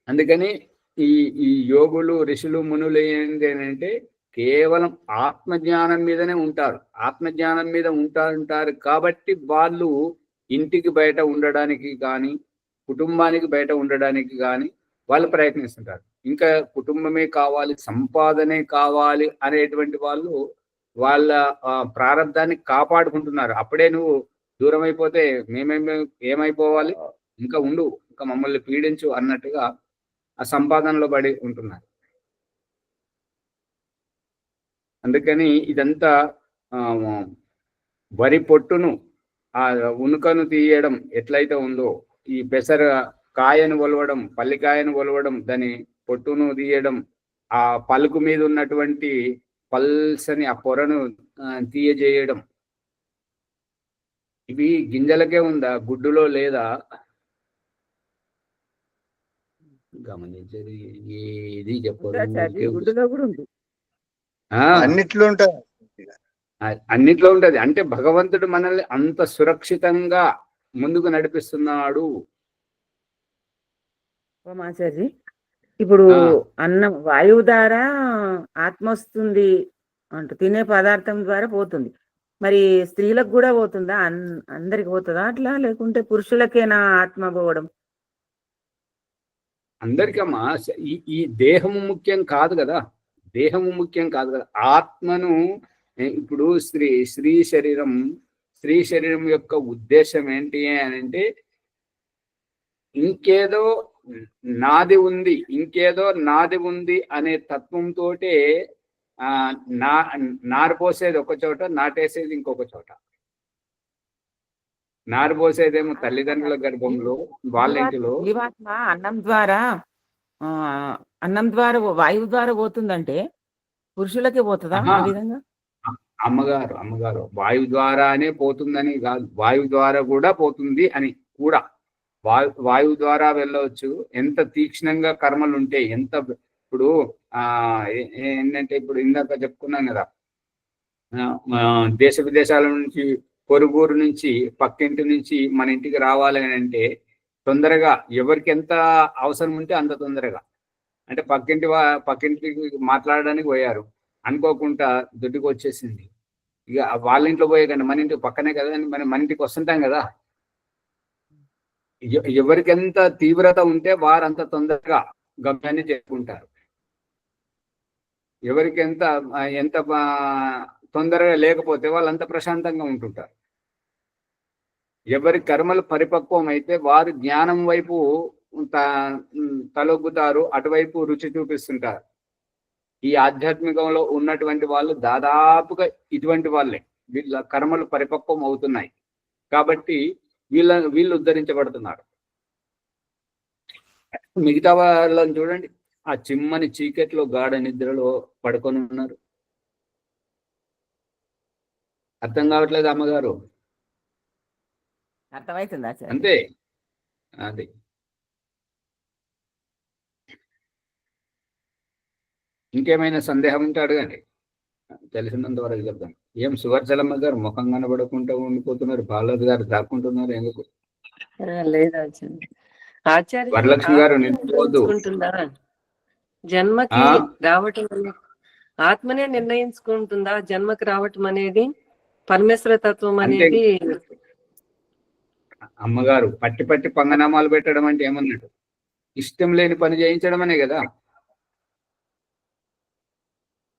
అందుకని ఈ యోగులు, ఋషులు, మునులు ఏంటంటే కేవలం ఆత్మజ్ఞానం మీదనే ఉంటారు. ఆత్మజ్ఞానం మీద ఉంటారు కాబట్టి వాళ్ళు ఇంటికి బయట ఉండడానికి కానీ, కుటుంబానికి బయట ఉండడానికి కానీ వాళ్ళు ప్రయత్నిస్తుంటారు. ఇంకా కుటుంబమే కావాలి, సంపాదనే కావాలి అనేటువంటి వాళ్ళు వాళ్ళ ప్రారంధాన్ని కాపాడుకుంటున్నారు. అప్పుడే నువ్వు దూరం అయిపోతే ఏమైపోవాలి, ఇంకా ఉండు, ఇంకా మమ్మల్ని పీడించు అన్నట్టుగా ఆ సంపాదనలో పడి ఉంటున్నారు. అందుకని ఇదంతా వరి పొట్టును, ఆ ఉనుకను తీయడం ఎట్లయితే ఉందో, ఈ పెసర కాయను ఒలవడం, పల్లికాయను ఒలవడం, దాని పొట్టును తీయడం, ఆ పలుకు మీద ఉన్నటువంటి పల్సని ఆ పొరను తీయజేయడం, ఇవి గింజలకే ఉందా, గుడ్డులో లేదా? గమనించేది ఏది చెప్పదు. గుడ్డులో కూడా ఉంది, అన్నిట్లో ఉంటుంది, అన్నిట్లో ఉంటది. అంటే భగవంతుడు మనల్ని అంత సురక్షితంగా ముందుకు నడిపిస్తున్నాడు. ఆచార్య, ఇప్పుడు అన్నం వాయువు ద్వారా ఆత్మ వస్తుంది అంట, తినే పదార్థం ద్వారా పోతుంది. మరి స్త్రీలకు కూడా పోతుందా? అందరికి పోతుందా అట్లా, లేకుంటే పురుషులకేనా ఆత్మ పోవడం? అందరికమ్మా. ఈ దేహము ముఖ్యం కాదు కదా, దేహము ముఖ్యం కాదు కదా. ఆత్మను ఇప్పుడు స్త్రీ శరీరం యొక్క ఉద్దేశం ఏంటి అని అంటే, ఇంకేదో నాది ఉంది అనే తత్వంతో నారు పోసేది ఒక చోట, నాటేసేది ఇంకొక చోట. నారు పోసేదేమో తల్లిదండ్రుల గర్భంలో, వాళ్ళ ఇంటిలో. జీవాత్మ అన్నం ద్వారా వాయువు ద్వారా పోతుందంటే పురుషులకే పోతుందా ఆ విధంగా? అమ్మగారు వాయు ద్వారానే పోతుందని కాదు, వాయు ద్వారా కూడా పోతుంది అని కూడా. వాయువు ద్వారా వెళ్ళవచ్చు. ఎంత తీక్షణంగా కర్మలు ఉంటే, ఎంత ఇప్పుడు ఏంటంటే, ఇప్పుడు ఇందాక చెప్పుకున్నాం కదా, దేశ విదేశాల నుంచి, పొరుగురు నుంచి, పక్కింటి నుంచి మన ఇంటికి రావాలి అని అంటే తొందరగా, ఎవరికి ఎంత అవసరం ఉంటే అంత తొందరగా. అంటే పక్కింటికి మాట్లాడడానికి పోయారు, అనుకోకుండా దుడ్డుకు వచ్చేసింది. ఇక వాళ్ళ ఇంట్లో పోయే కంటే మన ఇంటి పక్కనే కదా, మన ఇంటికి వస్తుంటాం కదా. ఎవరికి ఎంత తీవ్రత ఉంటే వారు అంత తొందరగా గమ్యాన్ని చేరుకుంటారు. ఎవరికి ఎంత తొందరగా లేకపోతే వాళ్ళు అంత ప్రశాంతంగా ఉంటుంటారు. ఎవరి కర్మలు పరిపక్వం అయితే వారు జ్ఞానం వైపు తలొగ్గుతారు, అటువైపు రుచి చూపిస్తుంటారు. ఈ ఆధ్యాత్మికంలో ఉన్నటువంటి వాళ్ళు దాదాపుగా ఇటువంటి వాళ్ళే, వీళ్ళ కర్మలు పరిపక్వం అవుతున్నాయి. కాబట్టి వీళ్ళు ఉద్ధరించబడుతున్నారు. మిగతా వాళ్ళని చూడండి, ఆ చిమ్మని చీకట్లో గాఢ నిద్రలో పడుకొని ఉన్నారు. అర్థం కావట్లేదు అమ్మగారు. అర్థమవుతుంది ఆచార్య. అంతే, అది ఇంకేమైనా సందేహం ఉంటే అడగండి, తెలిసినంత వరకు చెప్తాను. ఏం సువర్చలమ్మ గారు ముఖం కనబడకుండా ఉండిపోతున్నారు, బాలరాజు గారు దాక్కుంటున్నారు ఎందుకు? లేదు ఆచార్య. ఆచార్య వరలక్ష్మి గారు ఆత్మనే నిలుపుకోవద్దు. నిర్ణయించుకుంటుందా జన్మకి రావటం ఆత్మనే నిర్ణయించుకుంటుందా జన్మకి రావటం అనేది, పరమేశ్వర తత్వం అనేది? అమ్మగారు పట్టి పట్టి పంగనామాలు పెట్టడం అంటే ఏమన్నాడు? ఇష్టం లేని పని చేయించడం అనే కదా.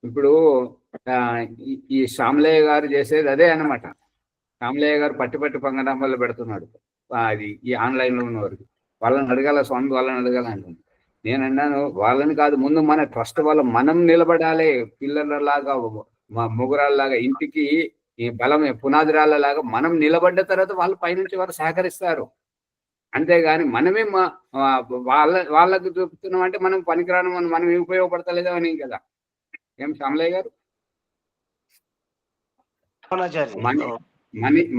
ఇప్పుడు ఈ శ్యామలయ్య గారు చేసేది అదే అన్నమాట. శ్యామలయ్య గారు పట్టి పట్టి పంగనామాలు పెడుతున్నాడు. అది ఈ ఆన్లైన్ లో ఉన్నవారికి వాళ్ళని అడగాల, స్వామి వాళ్ళని అడగాల అంటుంది. నేను అన్నాను, వాళ్ళని కాదు, ముందు మన ట్రస్ట్ వాళ్ళు మనం నిలబడాలి. పిల్లలలాగా, ముగ్గురాళ్ళలాగా, ఇంటికి ఈ బలమే పునాదిరాళ్ళలాగా మనం నిలబడ్డ తర్వాత వాళ్ళు పైనుంచి వారు సహకరిస్తారు. అంతేగాని మనమే వాళ్ళకు చూపుతున్నాం అంటే మనం పనికిరాను, మనం ఉపయోగపడతలేదో అని కదా. ఏం శ్యామలయ్య గారు?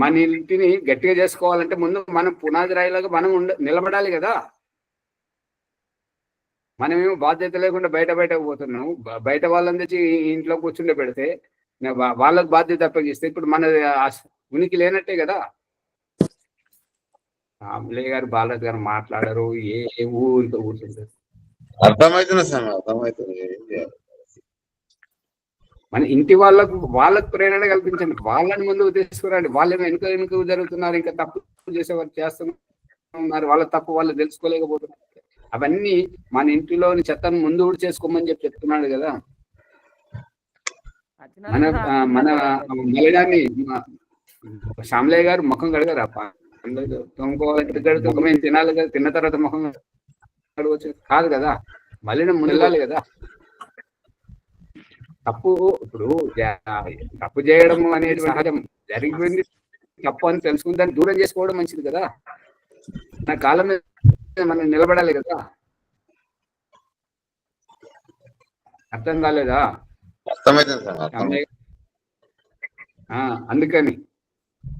మన ఇంటిని గట్టిగా చేసుకోవాలంటే ముందు మనం పునాది రాయిలాగా మనం నిలబడాలి కదా. మనమేమో బాధ్యత లేకుండా బయటకు పోతున్నాం. బయట వాళ్ళని తెచ్చి ఇంట్లో కూర్చుండే పెడితే వాళ్ళకు బాధ్యత అప్పగిస్తే ఇప్పుడు మన ఉనికి లేనట్టే కదా. శ్యామలయ్య గారు, బాలరాజు గారు మాట్లాడరు, ఏ ఊరితో కూర్చుంటారు. అర్థమవుతుంది సార్, అర్థమవుతుంది. మన ఇంటి వాళ్ళకు ప్రేరణ కల్పించండి, వాళ్ళని ముందుకు తీసుకురండి. వాళ్ళు వెనుక జరుగుతున్నారు, ఇంకా తప్పు చేసేవారు చేస్తున్నారు, వాళ్ళ తప్పు వాళ్ళు తెలుసుకోలేకపోతున్నారు. అవన్నీ మన ఇంటిలోని చెత్తను ముందు చేసుకోమని చెప్తున్నాడు కదా. మన మలినాన్ని శ్యామలయ్య గారు ముఖం కడగరా? తొమ్ముకోవాలి, తినాలి కదా, తిన్న తర్వాత ముఖం కడగవచ్చు కాదు కదా, మలినం ముందు కదా. తప్పు చేయడం అనేది సహజం, జరిగిపోయింది తప్పు అని తెలుసుకుని దాన్ని దూరం చేసుకోవడం మంచిది కదా. నా కాలం మీద మనం నిలబడాలి కదా. అర్థం కాలేదా? అందుకని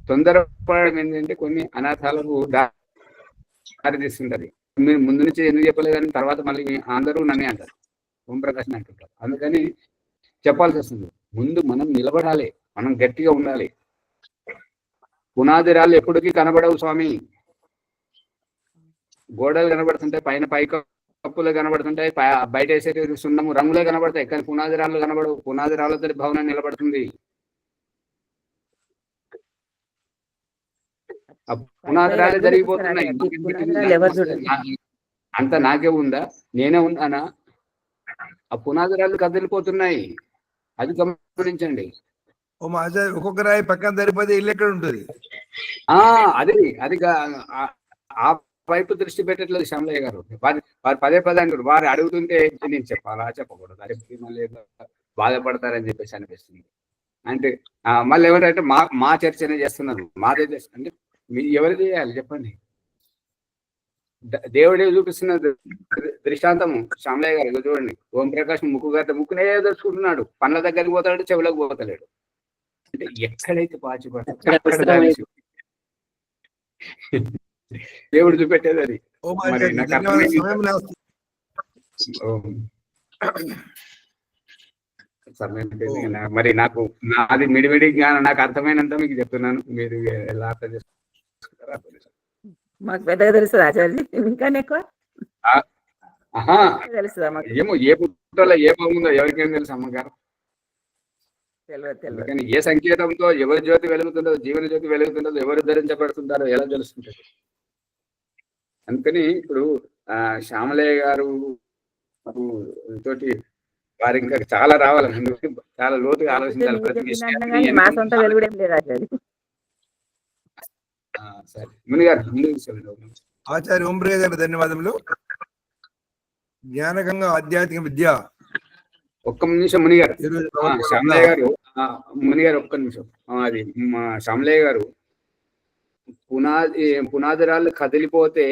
తొందరపడడం ఏంటంటే కొన్ని అనాథాలకు దారి తీస్తుంటది. మీరు ముందు నుంచి ఎందుకు చెప్పలేదని తర్వాత మళ్ళీ అందరూ నన్నే అంటారు, ఓంప్రకాష్ అంటుంటారు. అందుకని చెప్పాల్సి వస్తుంది. ముందు మనం నిలబడాలి, మనం గట్టిగా ఉండాలి. పునాది రాళ్ళు ఎప్పటికీ కనబడవు స్వామి. గోడలు కనబడుతుంటాయి, పైన కప్పులు కనబడుతుంటాయి, బయట వేసే సున్నము రంగులే కనబడతాయి, కానీ పునాది రాళ్ళు కనబడవు. పునాది రాళ్ళతో భవనం నిలబడుతుంది. ఆ పునాది రాళ్ళే జరిగిపోతున్నాయి. అంత నాకే ఉందా? నేనే ఉన్నానా? ఆ పునాది రాళ్ళు కదిలిపోతున్నాయి, అది గమనించండి. ఒక్కొక్క రాయి పక్కన సరిపోతే ఇల్లు ఎక్కడ ఉంటుంది? అది ఆ వైపు దృష్టి పెట్టట్లేదు శ్యామలయ్య గారు. వారు పదే అంటారు. వారు అడుగుతుంటే నేను చెప్పాలా చెప్పకూడదు, అరే మళ్ళీ బాధపడతారని చెప్పేసి అనిపిస్తుంది. అంటే మళ్ళీ ఏమంటే మా చర్చనే చేస్తున్నారు, మాదే అంటే ఎవరు చేయాలి చెప్పండి? దేవుడే చూపిస్తున్న దృష్టాంతము శ్యామలయ్య గారు. చూడండి, ఓంప్రకాష్ ముక్కునే దర్చుకుంటున్నాడు, పండ్ల దగ్గరికి పోతాడు, చెవులకు పోతలేడు. అంటే ఎక్కడైతే పాచిపడతాడు దేవుడు చూపెట్టేది అది. మరి నాకు నాది మిడిమిడి జ్ఞానం, నాకు అర్థమైనంత మీకు చెప్తున్నాను. మీరు ఎలా అర్థం చేసుకుంటారా? మాకు పెద్దగా తెలుస్తుంది ఆచార్య, ఇంకా ఎక్కువ తెలుస్తుందా? ఏమో ఏ పుట్టలో ఏ బాగుందో ఎవరికేం తెలుసు అమ్మగారు. కానీ ఏ సంకేతంతో ఎవరి జ్యోతి వెలుగుతుందో, జీవన జ్యోతి వెలుగుతుందో, ఎవరు ధరించబడుతుంటారో ఎలా తెలుస్తుంటారు? అందుకని ఇప్పుడు శ్యామలయ్య గారు తోటి వారు ఇంకా చాలా రావాలి, చాలా లోతుగా ఆలోచించాలి ప్రతి విషయాన్ని. సరే మునిగారు, ఆచార్య ఓంప్రియ గారు ధన్యవాదములు. జ్ఞానగంగా ఆధ్యాత్మిక విద్య. ఒక్క నిమిషం మునిగారు, శ్యామలయ్య గారు, మునిగారు ఒక్క నిమిషం. అది శ్యామలయ్య గారు పునాది రాళ్ళు కదిలిపోతే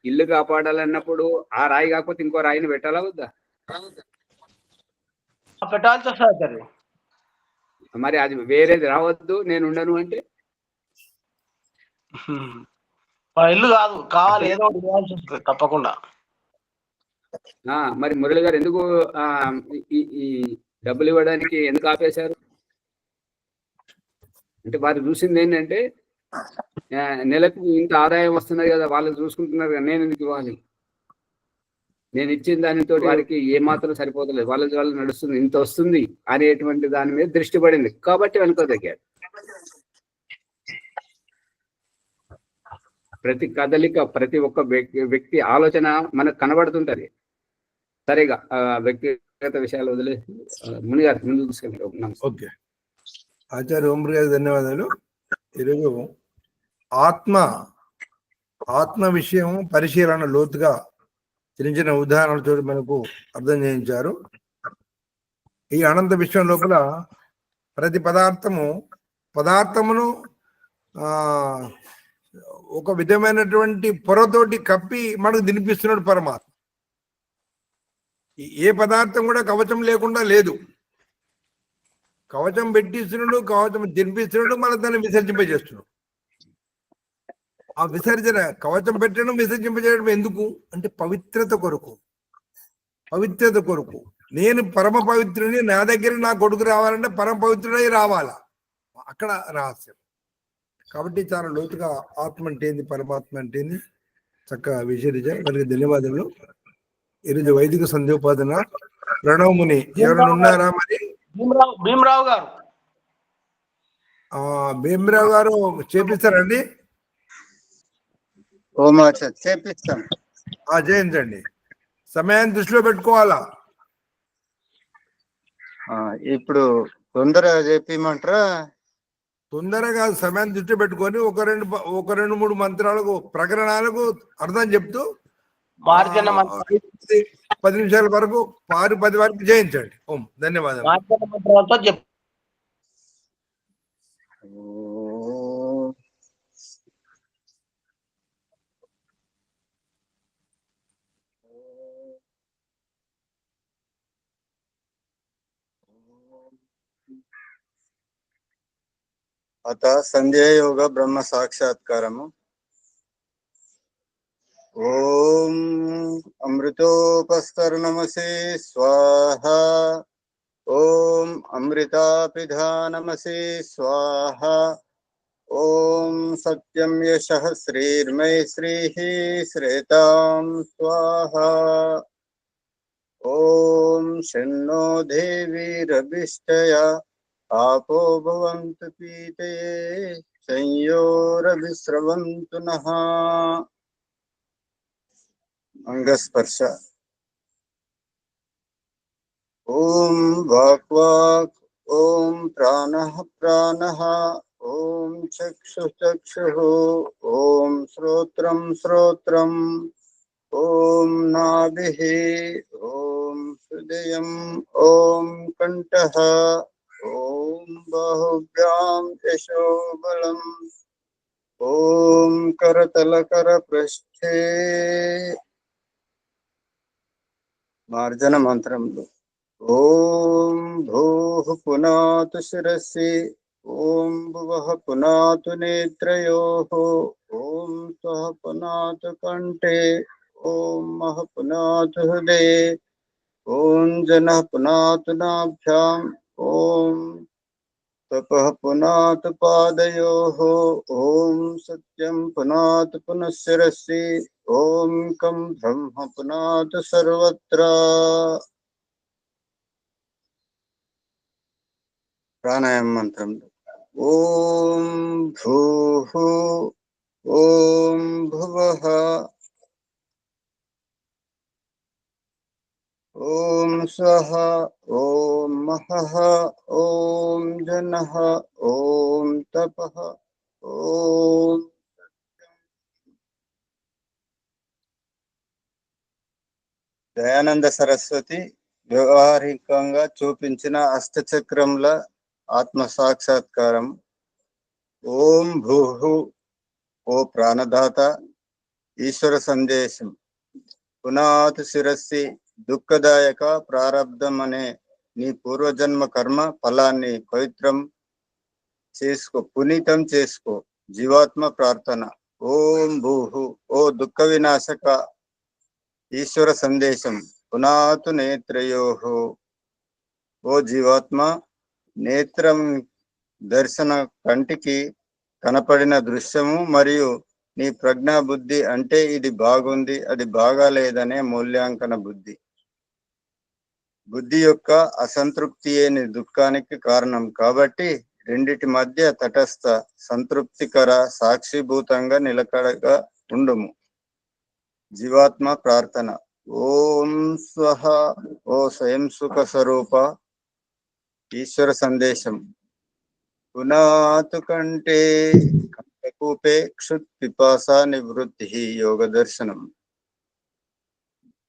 ఇల్లు కాపాడాలన్నప్పుడు ఆ రాయి కాకపోతే ఇంకో రాయిని పెట్టాలా వద్దా? పెట్టాల్సి వస్తుంది అది. మరి అది వేరేది రావద్దు నేను ఉండను అంటే ఇల్లు కాదు, కావాలి, ఏదో ఒకటి చేయాల్సి వస్తుంది తప్పకుండా. మరి మురళి గారు ఎందుకు ఈ డబ్బులు ఇవ్వడానికి ఎందుకు ఆపేశారు అంటే వారు చూసింది ఏంటంటే నెలకు ఇంత ఆదాయం వస్తున్నది కదా, వాళ్ళు చూసుకుంటున్నారు కదా, నేను ఎందుకు ఇవ్వాలి, నేను ఇచ్చిన దానితో వారికి ఏమాత్రం సరిపోతలేదు, వాళ్ళు నడుస్తుంది, ఇంత వస్తుంది అనేటువంటి దాని మీద దృష్టి పడింది కాబట్టి వెనుక తగ్గారు. ప్రతి కదలిక, ప్రతి ఒక్క వ్యక్తి ఆలోచన మనకు కనబడుతుంటది. సరిగా వ్యక్తిగత విషయాలు వదిలేసి ముని గారు ముందు తీసుకెళ్ళి. ఓకే, ఆచార్య ఓంబ్రి గారికి ధన్యవాదాలు. ఈరోజు ఆత్మ విషయం పరిశీలన లోతుగా చిన్న చిన్న ఉదాహరణలతో మనకు అర్థం చేయించారు. ఈ అనంత విషయం లోపల ప్రతి పదార్థమును ఒక విధమైనటువంటి పొరతోటి కప్పి మనకు తినిపిస్తున్నాడు పరమాత్మ. ఏ పదార్థం కూడా కవచం లేకుండా లేదు. కవచం పెట్టిస్తున్నాడు, కవచం తినిపిస్తున్నాడు, మన దాన్ని విసర్జింపజేస్తున్నాడు. ఆ విసర్జన, కవచం పెట్టడం, విసర్జింపజేయడం ఎందుకు అంటే పవిత్రత కొరకు. నేను పరమ పవిత్రుని, నా దగ్గర నా కొడుకు రావాలంటే పరమ పవిత్రుడై రావాలా, అక్కడ రహస్యం. కాబట్టి చాలా లోతుగా ఆత్మ అంటే ఏంది, పరమాత్మ అంటే ఏంది చక్కగా విషరించారు. వారికి ధన్యవాదాలు. ఈరోజు వైదిక సంధ్యోపాదన ప్రణవముని ఎవరైనా ఉన్నారా? మరి భీమరావు గారు భీమరావు గారు చేపిస్తారండి? చేపిస్తాం. చేయించండి. సమయాన్ని దృష్టిలో పెట్టుకోవాలా. ఇప్పుడు తొందరగా చేపిమంటారా? తొందరగా సమయాన్ని దృష్టి పెట్టుకొని ఒక రెండు మూడు మంత్రాలకు, ప్రకరణాలకు అర్థం చెప్తూ 10 నిమిషాల వరకు 10 వరకు చేయించండి. ఓం ధన్యవాదాలు. అత సంధ్యాయోగ బ్రహ్మ సాక్షాత్కారము. ఓం అమృతోపస్తరణమసే స్వాహ. ఓం అమృతాపిధానమసే స్వాహ. ఓం సత్యం యశః శ్రీర్మై శ్రీః శ్రేతాం స్వాహ. ఓం షణ్ణో దేవీరభిష్టయ आपो भवन्तु पीतये संयोरभिस्रवन्तु नः. अंगस्पर्श. ओम वाक् ओम प्राणः प्राणः. ओम चक्षुः ओम श्रोत्रम् ओम नाभिः ओम हृदयम् ओम कण्ठः ओम बाहुभ्यां यशोबलम् ओम करतलकरपृष्ठे. मार्जन मंत्रमुలు. ओम भूः पुनातु शिरसि. ओम भुवः पुनातु नेत्रयोः. ओम स्वः पुनातु कंठे. ओम महः पुनातु हृदये. ओम जनः पुनातु नाभ्याम्. ओम तपः पुनातु पादयोः. ओम सत्यं पुनातु पुनः शिरसि. ओम कं ब्रह्म पुनातु सर्वत्र. प्राणायाम मंत्रम. ओम भूः ओम भुवः ओम स्वः ओम महः ओम जनः ओम तपः ओम. దయానంద సరస్వతి వ్యవహారికంగా చూపించిన అష్టచక్రముల ఆత్మ సాక్షాత్కారం. ఓం భూః ఓ ప్రాణదాత ఈశ్వర సందేశం. పునాతు శిరస్సి దుఃఖదాయక ప్రారబ్ధం అనే నీ పూర్వజన్మ కర్మ ఫలాన్ని పవిత్రం చేసుకో, పునీతం చేసుకో. జీవాత్మ ప్రార్థన. ఓం భూహు ఓ దుఃఖ వినాశక ఈశ్వర సందేశం. పునాతు నేత్రయోహో ఓ జీవాత్మ, నేత్రం దర్శన కంటికి కనపడిన దృశ్యము మరియు నీ ప్రజ్ఞా బుద్ధి అంటే ఇది బాగుంది అది బాగాలేదనే మూల్యాంకన బుద్ధి. బుద్ధి యొక్క అసంతృప్తియే నీ దుఃఖానికి కారణం. కాబట్టి రెండిటి మధ్య తటస్థ సంతృప్తికర సాక్షిభూతంగా నిలకడగా ఉండుము. జీవాత్మ ప్రార్థన. ఓం స్వహ ఓ స్వయం సుఖ స్వరూప ఈశ్వర సందేశం. పునాతు కంటే కంటకూపే క్షుత్ పిపాస నివృత్తి యోగ దర్శనం.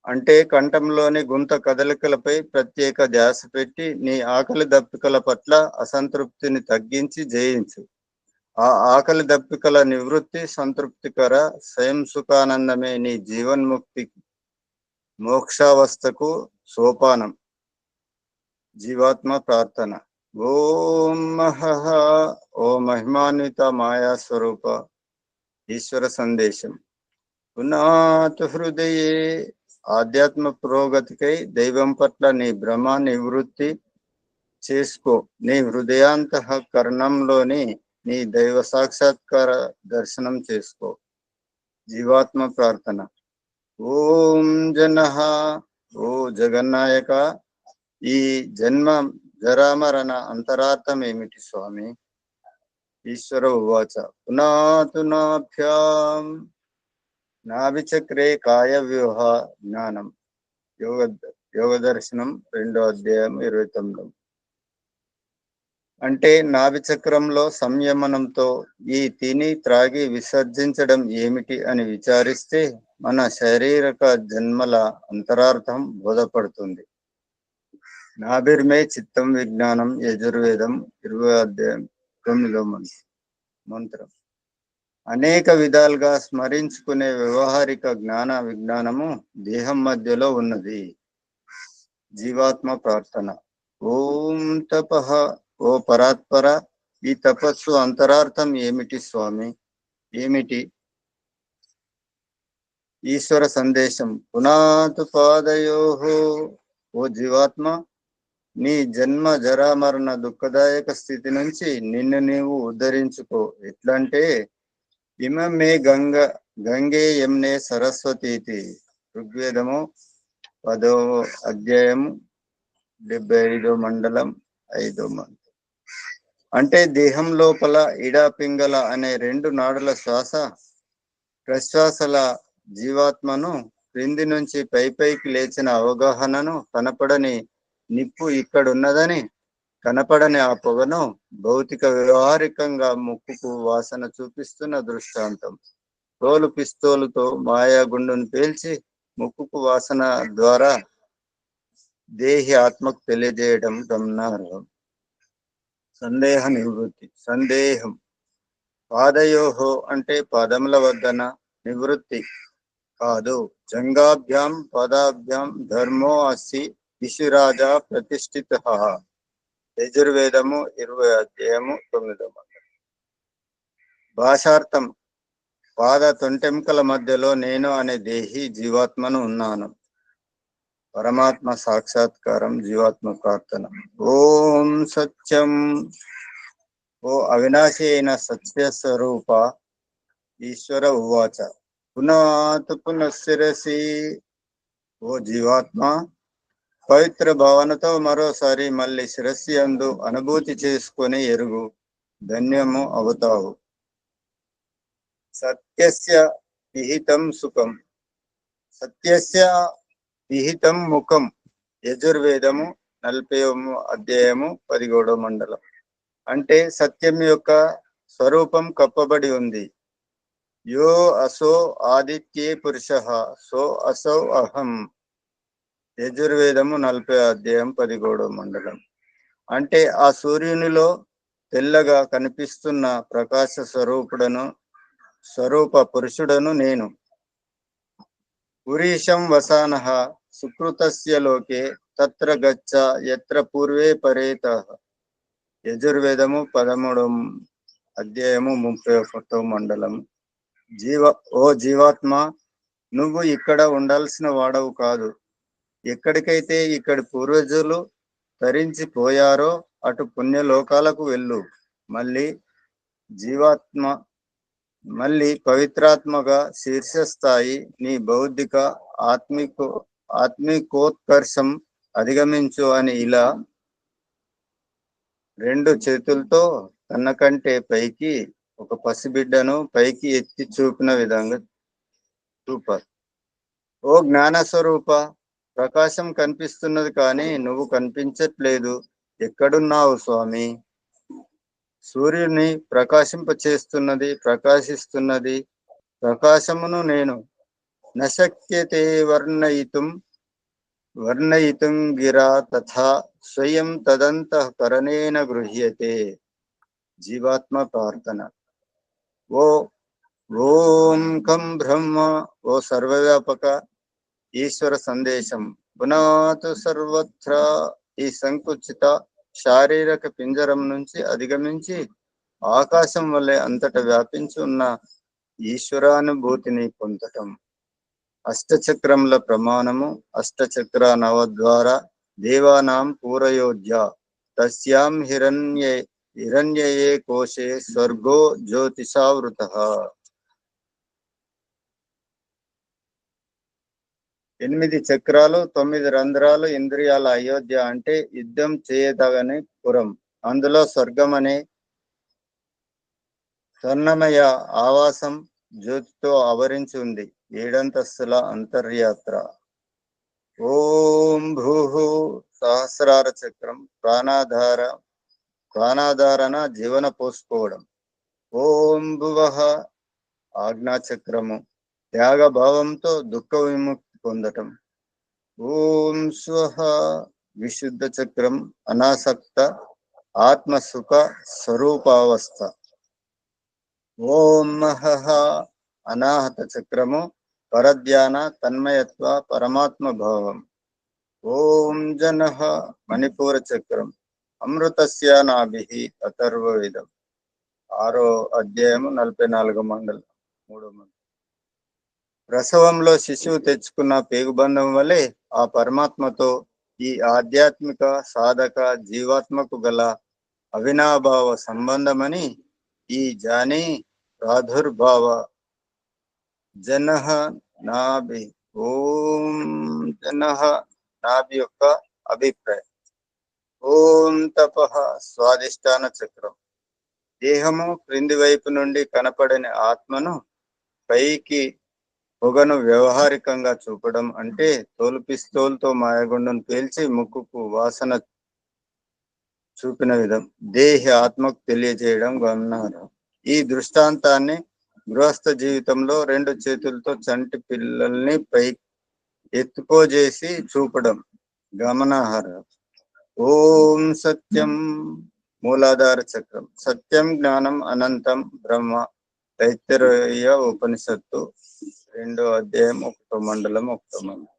అంటే కంఠంలోని గుంత కదలికలపై ప్రత్యేక ధ్యాస పెట్టి నీ ఆకలి దప్పికల పట్ల అసంతృప్తిని తగ్గించి జయించు. ఆ ఆకలి దప్పికల నివృత్తి సంతృప్తికర స్వయం సుఖానందమే నీ జీవన్ముక్తి మోక్షావస్థకు సోపానం. జీవాత్మ ప్రార్థన. ఓం మహః ఓ మహిమాన్విత మాయా స్వరూప ఈశ్వర సందేశం. పునాతు హృదయే ఆధ్యాత్మ పురోగతికై దైవం పట్ల నీ భ్రమ నివృత్తి చేసుకో. నీ హృదయాంతఃకరణంలోని నీ దైవ సాక్షాత్కార దర్శనం చేసుకో. జీవాత్మ ప్రార్థన. ఓం జనః ఓ జగన్నాయక, ఈ జన్మ జరామరణ అంతరార్థం ఏమిటి స్వామి? ఈశ్వర ఉవాచ. పునాతునాభ్యాం నాభిచక్రే కాయ వ్యూహ జ్ఞానం. యోగ దర్శనం 2వ అధ్యాయం 29. అంటే నాభి చక్రంలో సంయమనంతో ఈ తిని త్రాగి విసర్జించడం ఏమిటి అని విచారిస్తే మన శారీరక జన్మల అంతరార్థం బోధపడుతుంది. నాభిర్మే చిత్తం విజ్ఞానం యజుర్వేదం 20వ అధ్యాయం 9వ మంత్రం. అనేక విధాలుగా స్మరించుకునే వ్యవహారిక జ్ఞాన విజ్ఞానము దేహం మధ్యలో ఉన్నది. జీవాత్మ ప్రార్థన. ఓం తపః ఓ పరాత్పర, ఈ తపస్సు అంతరార్థం ఏమిటి స్వామి? ఏమిటి? ఈశ్వర సందేశం. పునాతు పాదయోహో ఓ జీవాత్మ, నీ జన్మ జరామరణ దుఃఖదాయక స్థితి నుంచి నిన్ను నీవు ఉద్ధరించుకో. ఎట్లంటే ఇమమే గంగే యమునే సరస్వతీతి. ఋగ్వేదము 10వ అధ్యాయము 75వ మండలం 5వ మంత్రం. అంటే దేహం లోపల ఇడా పింగళ అనే 2 నాడుల శ్వాస ప్రశ్వాసల జీవాత్మను క్రింది నుంచి పైకి లేచిన అవగాహనను, కనపడని నిప్పు ఇక్కడున్నదని, కనపడని ఆ పొగను భౌతిక వ్యవహారికంగా ముక్కుకు వాసన చూపిస్తున్న దృష్టాంతం. తోలు పిస్తోలుతో మాయా గుండును పేల్చి ముక్కుకు వాసన ద్వారా దేహి ఆత్మకు తెలియజేయడం గమనార్హం. సందేహ నివృత్తి. సందేహం. పాదయోహో అంటే పాదముల వద్దన, నివృత్తి కాదు. జంగాభ్యాం పదాభ్యాం ధర్మో అస్సి విశురాజా ప్రతిష్ఠిత. యజుర్వేదము 20వ అధ్యాయము 9వ మంత్రం. భాషార్థం. పాద తొంటెముకల మధ్యలో నేను అనే దేహి జీవాత్మను ఉన్నాను. పరమాత్మ సాక్షాత్కారం. జీవాత్మ ప్రార్థన. ఓం సత్యం ఓ అవినాశి అయిన సత్య స్వరూప ఈశ్వర ఉవాచ. పునాతు పునఃశిరసి ఓ జీవాత్మ, పవిత్ర భావనతో మరోసారి మళ్ళీ శిరస్సు యందు అనుభూతి చేసుకొని ఎరుగు, ధన్యము అవుతావు. సత్యస్య విహితం సుఖం, సత్యస్య విహితం ముఖం. యజుర్వేదము 40వ అధ్యాయము 17వ మండలం. అంటే సత్యం యొక్క స్వరూపం కప్పబడి ఉంది. యో అసో ఆదిత్యే పురుష సో అసౌ అహం. యజుర్వేదము 40వ అధ్యాయం 17వ మండలం. అంటే ఆ సూర్యునిలో తెల్లగా కనిపిస్తున్న ప్రకాశ స్వరూపుడను స్వరూప పురుషుడను నేను. పురీషం వసానః సుకృతస్య లోకే తత్ర గచ్చ యత్ర పూర్వే పరేతః. యజుర్వేదము 13వ అధ్యాయము 31వ మండలం. ఓ జీవాత్మ, నువ్వు ఇక్కడ ఉండాల్సిన వాడవు కాదు. ఎక్కడికైతే ఇక్కడి పూర్వజులు తరించిపోయారో అటు పుణ్యలోకాలకు వెళ్ళు. మళ్ళీ పవిత్రాత్మగా శీర్షస్థాయి నీ బౌద్ధిక ఆత్మికోత్కర్షం అధిగమించు అని ఇలా 2 చేతులతో కన్నకంటే పైకి ఒక పసిబిడ్డను పైకి ఎత్తి చూపిన విధంగా చూపారు. ఓ జ్ఞాన స్వరూప, ప్రకాశం కనిపిస్తున్నది కానీ నువ్వు కనిపించట్లేదు. ఎక్కడున్నావు స్వామి? సూర్యుని ప్రకాశిస్తున్నది ప్రకాశమును నేను. నశక్యతే వర్ణయితుం గిరా తథా స్వయం తదంతఃకరణేన గృహ్యతే. జీవాత్మ ప్రార్థన. ఓం కం బ్రహ్మ, ఓ సర్వవ్యాపక ఈశ్వర సందేశం పునాతు సర్వత్ర ఈ సంకుచిత శారీరక పింజరం నుంచి అధిగమించి ఆకాశం వల్లే అంతటా వ్యాపించి ఉన్న ఈశ్వరానుభూతిని పొందటం. అష్టచక్రముల ప్రమాణము. అష్టచక్ర నవద్వార దేవానాం పూరయోధ్య తస్యాం హిరణ్యయే కోశే స్వర్గో జ్యోతిషావృతః. 8 చక్రాలు, 9 రంధ్రాలు, ఇంద్రియాల అయోధ్య అంటే యుద్ధం చేయదగని పురం. అందులో స్వర్గం అనే స్వర్ణమయ ఆవాసం జ్యోతితో ఆవరించి ఉంది. 7 అంతస్తుల అంతర్యాత్ర. ఓం భూహు సహస్రార చక్రం ప్రాణాధారణ జీవన పోసుకోవడం. ఓం భువః ఆజ్ఞాచక్రము త్యాగ భావంతో దుఃఖ విముక్తి పొందటం. ఓం స్వః విశుద్ధ చక్రం అనాసక్త ఆత్మసుఖ స్వరూపావస్థ. ఓం మహః అనాహత చక్రము పరధ్యాన తన్మయత్వ పరమాత్మ భావం. ఓం జనః మణిపూర చక్రం అమృతస్య నాభిః అథర్వవేదం. 6వ అధ్యాయము 44వ మండలం 3వ మండలం. ప్రసవంలో శిశువు తెచ్చుకున్న పేగుబంధం వలె ఆ పరమాత్మతో ఈ ఆధ్యాత్మిక సాధక జీవాత్మకు గల అవినాభావ సంబంధమని ఈ జాని ప్రాదుర్భావ జనః నాభి. ఓం జనః నాభి యొక్క అభిప్రాయం. ఓం తపః స్వాదిష్టాన చక్రం దేహము క్రింది వైపు నుండి కనపడని ఆత్మను పైకి పొగను వ్యవహారికంగా చూపడం అంటే తోలు పిస్తోల్తో మాయగుండం పేల్చి ముక్కుకు వాసన చూపిన విధం దేహి ఆత్మకు తెలియజేయడం గమనార్హం. ఈ దృష్టాంతాన్ని గృహస్థ జీవితంలో 2 చేతులతో చంటి పిల్లల్ని పై ఎత్తుకోజేసి చూపడం గమనార్హం. ఓం సత్యం మూలాధార చక్రం సత్యం జ్ఞానం అనంతం బ్రహ్మ. తైత్తరీయ ఉపనిషత్తు 2వ అధ్యాయం 1వ మండలం 1వ మండలం.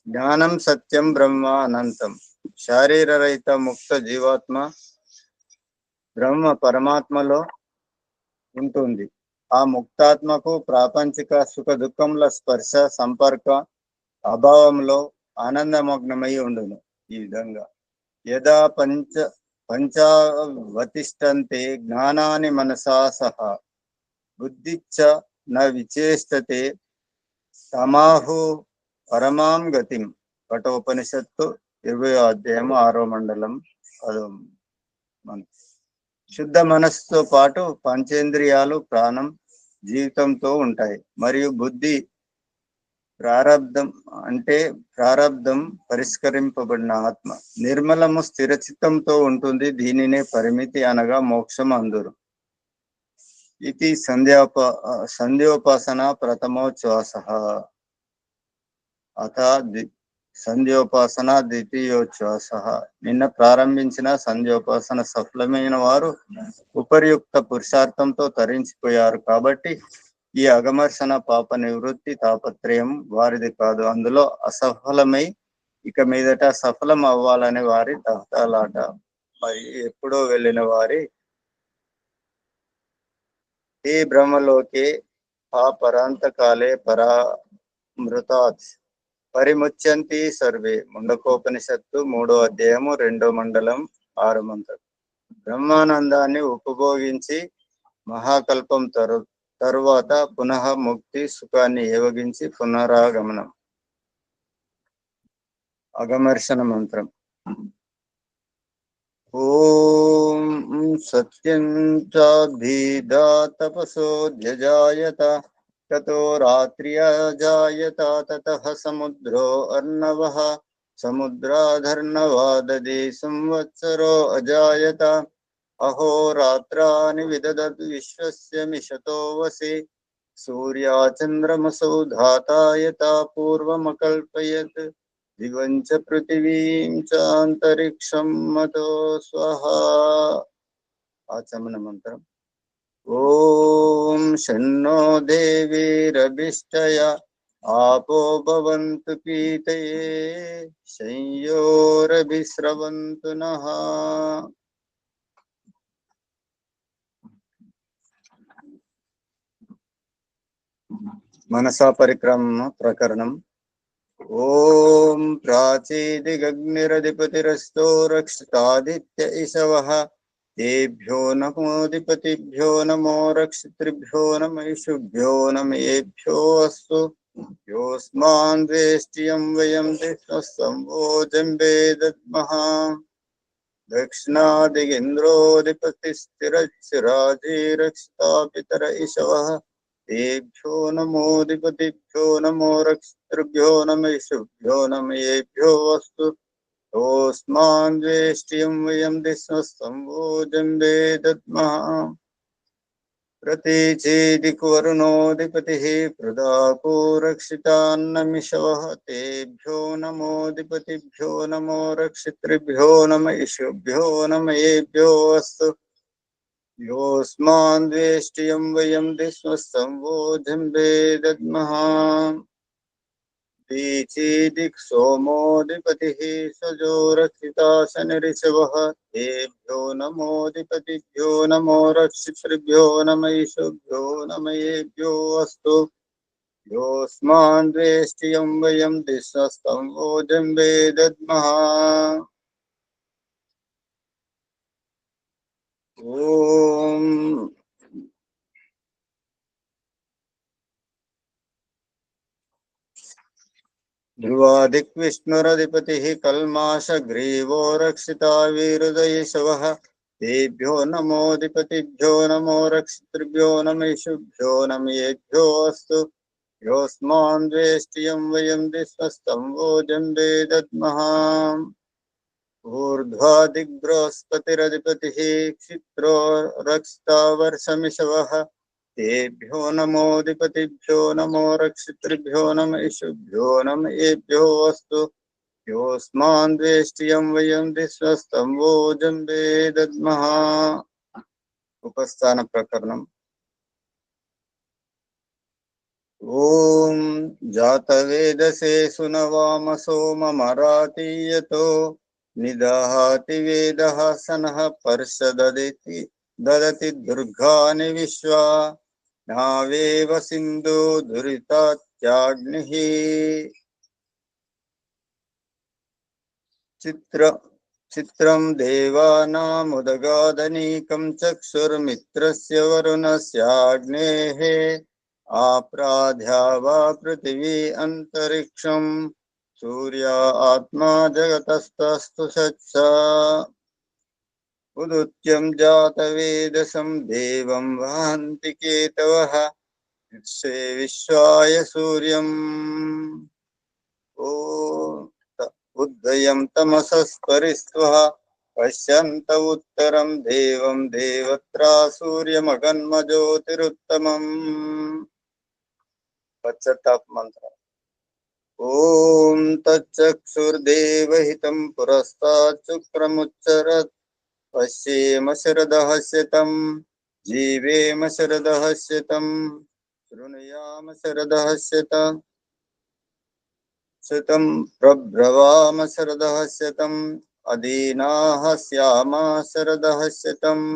జ్ఞానం సత్యం బ్రహ్మ అనంతం. శారీరరహిత ముక్త జీవాత్మ బ్రహ్మ పరమాత్మలో ఉంటుంది. ఆ ముక్తాత్మకు ప్రాపంచిక సుఖ దుఃఖముల స్పర్శ సంపర్క అభావంలో ఆనందమగ్నమై ఉండును. ఈ విధంగా యదా పంచావతిష్టంతే జ్ఞానాని మనసా సహా బుద్ధిచ్చ న విచేష్టతే తమాహు పరమాం గతిం. కఠోపనిషత్తు 20వ అధ్యాయం 6వ మండలం 10వ మంత్రం. శుద్ధ మనస్సుతో పాటు పంచేంద్రియాలు ప్రాణం జీవితంతో ఉంటాయి మరియు బుద్ధి ప్రారబ్ధం పరిష్కరింపబడిన ఆత్మ నిర్మలము స్థిరచిత్తంతో ఉంటుంది. దీనినే పరిమితి అనగా మోక్షం అందురు. ఇది సంధ్యోపాసన ప్రథమోచ్ఛ్వాసః అథ సంధ్యోపాసన ద్వితీయోచ్ఛ్వాసః. నిన్న ప్రారంభించిన సంధ్యోపాసన సఫలమైన వారు ఉపర్యుక్త పురుషార్థంతో తరించిపోయారు కాబట్టి ఈ అగమర్శన పాప నివృత్తి తాపత్రయం వారిది కాదు, అందులో అసఫలమై ఇక మీదట సఫలం అవ్వాలని వారి తహతలాట. మరి ఎప్పుడో వెళ్ళిన వారి ఈ బ్రహ్మలోకే పరాంతకాలే పరామృతాత్ పరిముచ్యంతి సర్వే. ముండకోపనిషత్తు 3వ అధ్యాయము 2వ మండలం 6వ మంత్రం. బ్రహ్మానందాన్ని ఉపభోగించి మహాకల్పం తరువాత పునః ముక్తి సుఖాన్ని ఏవగించి పునరాగమనం. అగమర్శన మంత్రం. ఓం సత్యం చాభిదా తపసోధ్యజాయత తతో రాత్ర్యజాయత తతః సముద్రో అర్ణవః సముద్రాధర్ణవాదది సంవత్సరో అజాయత అహోరాత్రాని విదదత్ విశ్వస్య మిషతో వసి సూర్యాచంద్రమసౌ ధాతాయత పూర్వమకల్పయత్ దివం చ పృథివీం చ అంతరిక్షం మతో స్వహా. ఆచమన మంత్రం. ఓం షన్నో దేవీరభిష్టయ ఆపో భవంతు పీతయే సంయోరభిస్రవంతు నః. మనసా పరిక్రమ ప్రకరణం. ఓం ప్రాచీదిగగ్నిరధిపతిరస్తో రక్షితాదిత్య ఇషవః తేభ్యో నమోధిపతిభ్యో నమో రక్షితృభ్యో నమైషుభ్యో నమయేభ్యో అస్తు. యోస్మాన్ వేష్ట్యం వయం దిష్ణస్తంభోజంబే దద్మః. దక్షిణాదిగింద్రోధిపతిస్థిరచ్చిరాజీ రక్షితా పితర ఇషవః తేభ్యో నమోధిపతిభ్యో నమో రక్షితృభ్యో నమైషుభ్యో నమయేభ్యో అస్తు. యోస్మాన్ వేష్ట్యం వయం దిష్ణస్తంభోజంబే దద్మః. ప్రతీచేదికువరుణోధిపతిః పృథాకో రక్షితాన్నమిషవః తేభ్యో నమోధిపతిభ్యో నమో రక్షితృభ్యో నమైషుభ్యో నమయేభ్యో అస్తు. యోస్మాన్ వేష్ట్యం వయం దిష్ణస్తంభోజంబే దద్మః. దీచేదిక్ సోమోధిపతిః సజో రక్షితా శనిరిషవః తేభ్యో నమోధిపతిభ్యో నమో రక్షితృభ్యో నమైషుభ్యో నమయేభ్యో అస్తు. యోస్మాన్ వేష్ట్యం వయం దిష్ణస్తంభోజంబే దద్మః. ఓం ధ్రువాదిక్ విష్ణురధిపతిః కల్మాషగ్రీవో రక్షితా వీరుదయశవః తేభ్యో నమోధిపతిభ్యో నమో రక్షితృభ్యో నమైషుభ్యో నమయేభ్యో అస్తు. యోస్మాన్ వేష్ట్యం వయం దిష్ణస్తంభోజంబే దద్మః. ఊర్ధ్వాదిక్ బృహస్పతిరధిపతిః క్షిత్రో రక్షితా వర్షమిషవః తేభ్యో నమోధిపతిభ్యో నమో రక్షితృభ్యో నమైషుభ్యో నమయేభ్యో అస్తు. యోస్మాన్ వేష్ట్యం వయం దిష్ణస్తంభోజంబే దద్మః. ఉపస్థాన ప్రకరణం. ఓం జాతవేదసే సునవామ సోమమరాతీయతో నిదహాతి వేదః సనః పర్షదదితి దదతి దుర్గాని విశ్వా నావేవ సింధు దురితాత్యాగ్నిః. చిత్రం దేవానాముదగాదనీకం చక్షుర్మిత్రస్య వరుణస్యాగ్నేః ఆప్రాధ్యావా పృథివీ అంతరిక్షం సూర్య ఆత్మా జగతస్తస్తు సత్స. ఉదుత్యం జాతవేదసం దేవం వహంతి కేతవః విశ్వాయ సూర్యం. ఉద్దయం తమసస్పరిస్త్వః పశ్యంత ఉత్తరం దేవం దేవత్రా సూర్యమగన్మజ్యోతిరుత్తమం. పశ్చాత్తాప మంత్రం. ఓం తచ్చక్షుర్దేవహితం పురస్తాత్ శుక్రముచ్చరత్ పశ్యేమ శరదః శతం జీవేమ శరదః శతం शृणुयाम शरदः शतं प्रब्रवाम शरदः शतम् अदीनाः स्याम शरदः शतम्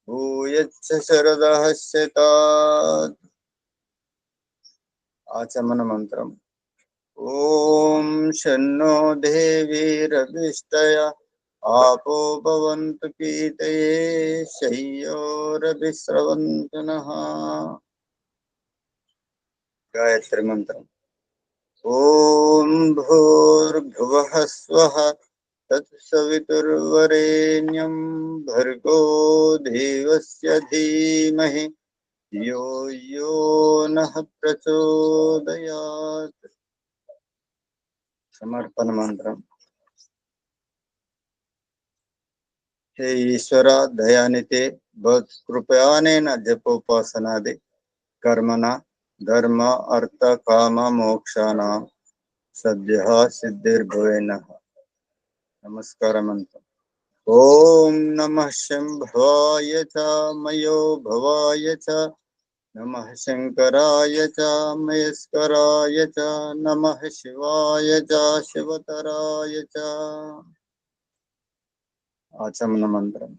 भूयच्च शरदः शतात्। आचमन मंत्रम। ओम शन्नो देवीरभिष्टया आपो भवन्तु पीतये शय्योरभिस्रवन्तु नः। गायत्री मंत्रम। ओम भूर्भुवः स्वः तत्सवितुर्वरेण्यं भर्गो देवस्य धीमहि यो यो नः प्रचोदयात्। समर्पण मंत्रम। हे ईश्वर दयानिते भवत् कृपयानेन जपोपासनादि कर्मणा धर्म अर्थ काम मोक्षाणां सद्यः सिद्धिर्भवे नः। नमस्कार मंत्र। ओम नमः शंभवाय च मयो भवाय च नमः शंकराय च महेश्वराय च नमः शिवाय च शिवतराय च। आचमन मंत्रम।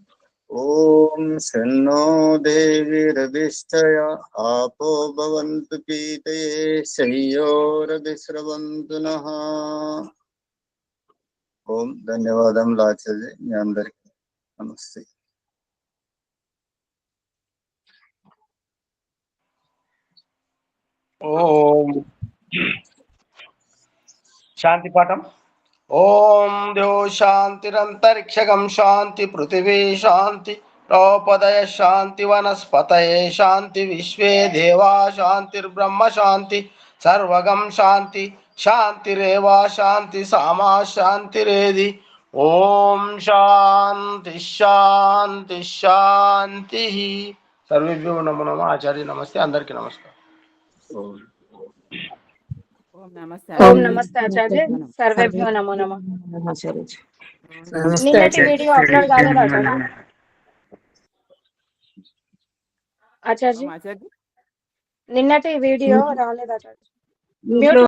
ओम शन्नो देवीरभिष्टया आपो भवन्तु पीतये शय्योरभिस्रवन्तु नः। ओम ధన్యవాదం లాచజీ మీ అందరికి నమస్తే. ఓం శాంతి పాఠం. ఓం ద్యో శాంతిరంతరిక్షగం శాంతి పృథివీ శాంతి లోపదయ శాంతి వనస్పతయే శాంతి విశ్వే దేవా శాంతిర్బ్రహ్మ శాంతి సర్వగం శాంతి శాంతిరేవా శాంతి సామా శాంతిరేది. ఓం శాంతి శాంతి శాంతి. సర్వేభ్యో నమో నమః. ఆచార్య నమస్తే. అందరికీ నమస్కారం. ఓం నమస్తే ఓం నమస్తే ఆచార్య. సర్వేభ్యో నమో నమః. నిన్నటి వీడియో అప్లోడ్ కాలేదా ఆచార్య? ఆచార్య ఆచార్య నిన్నటి వీడియో రాలేదా ఆచార్య? మ్యూట్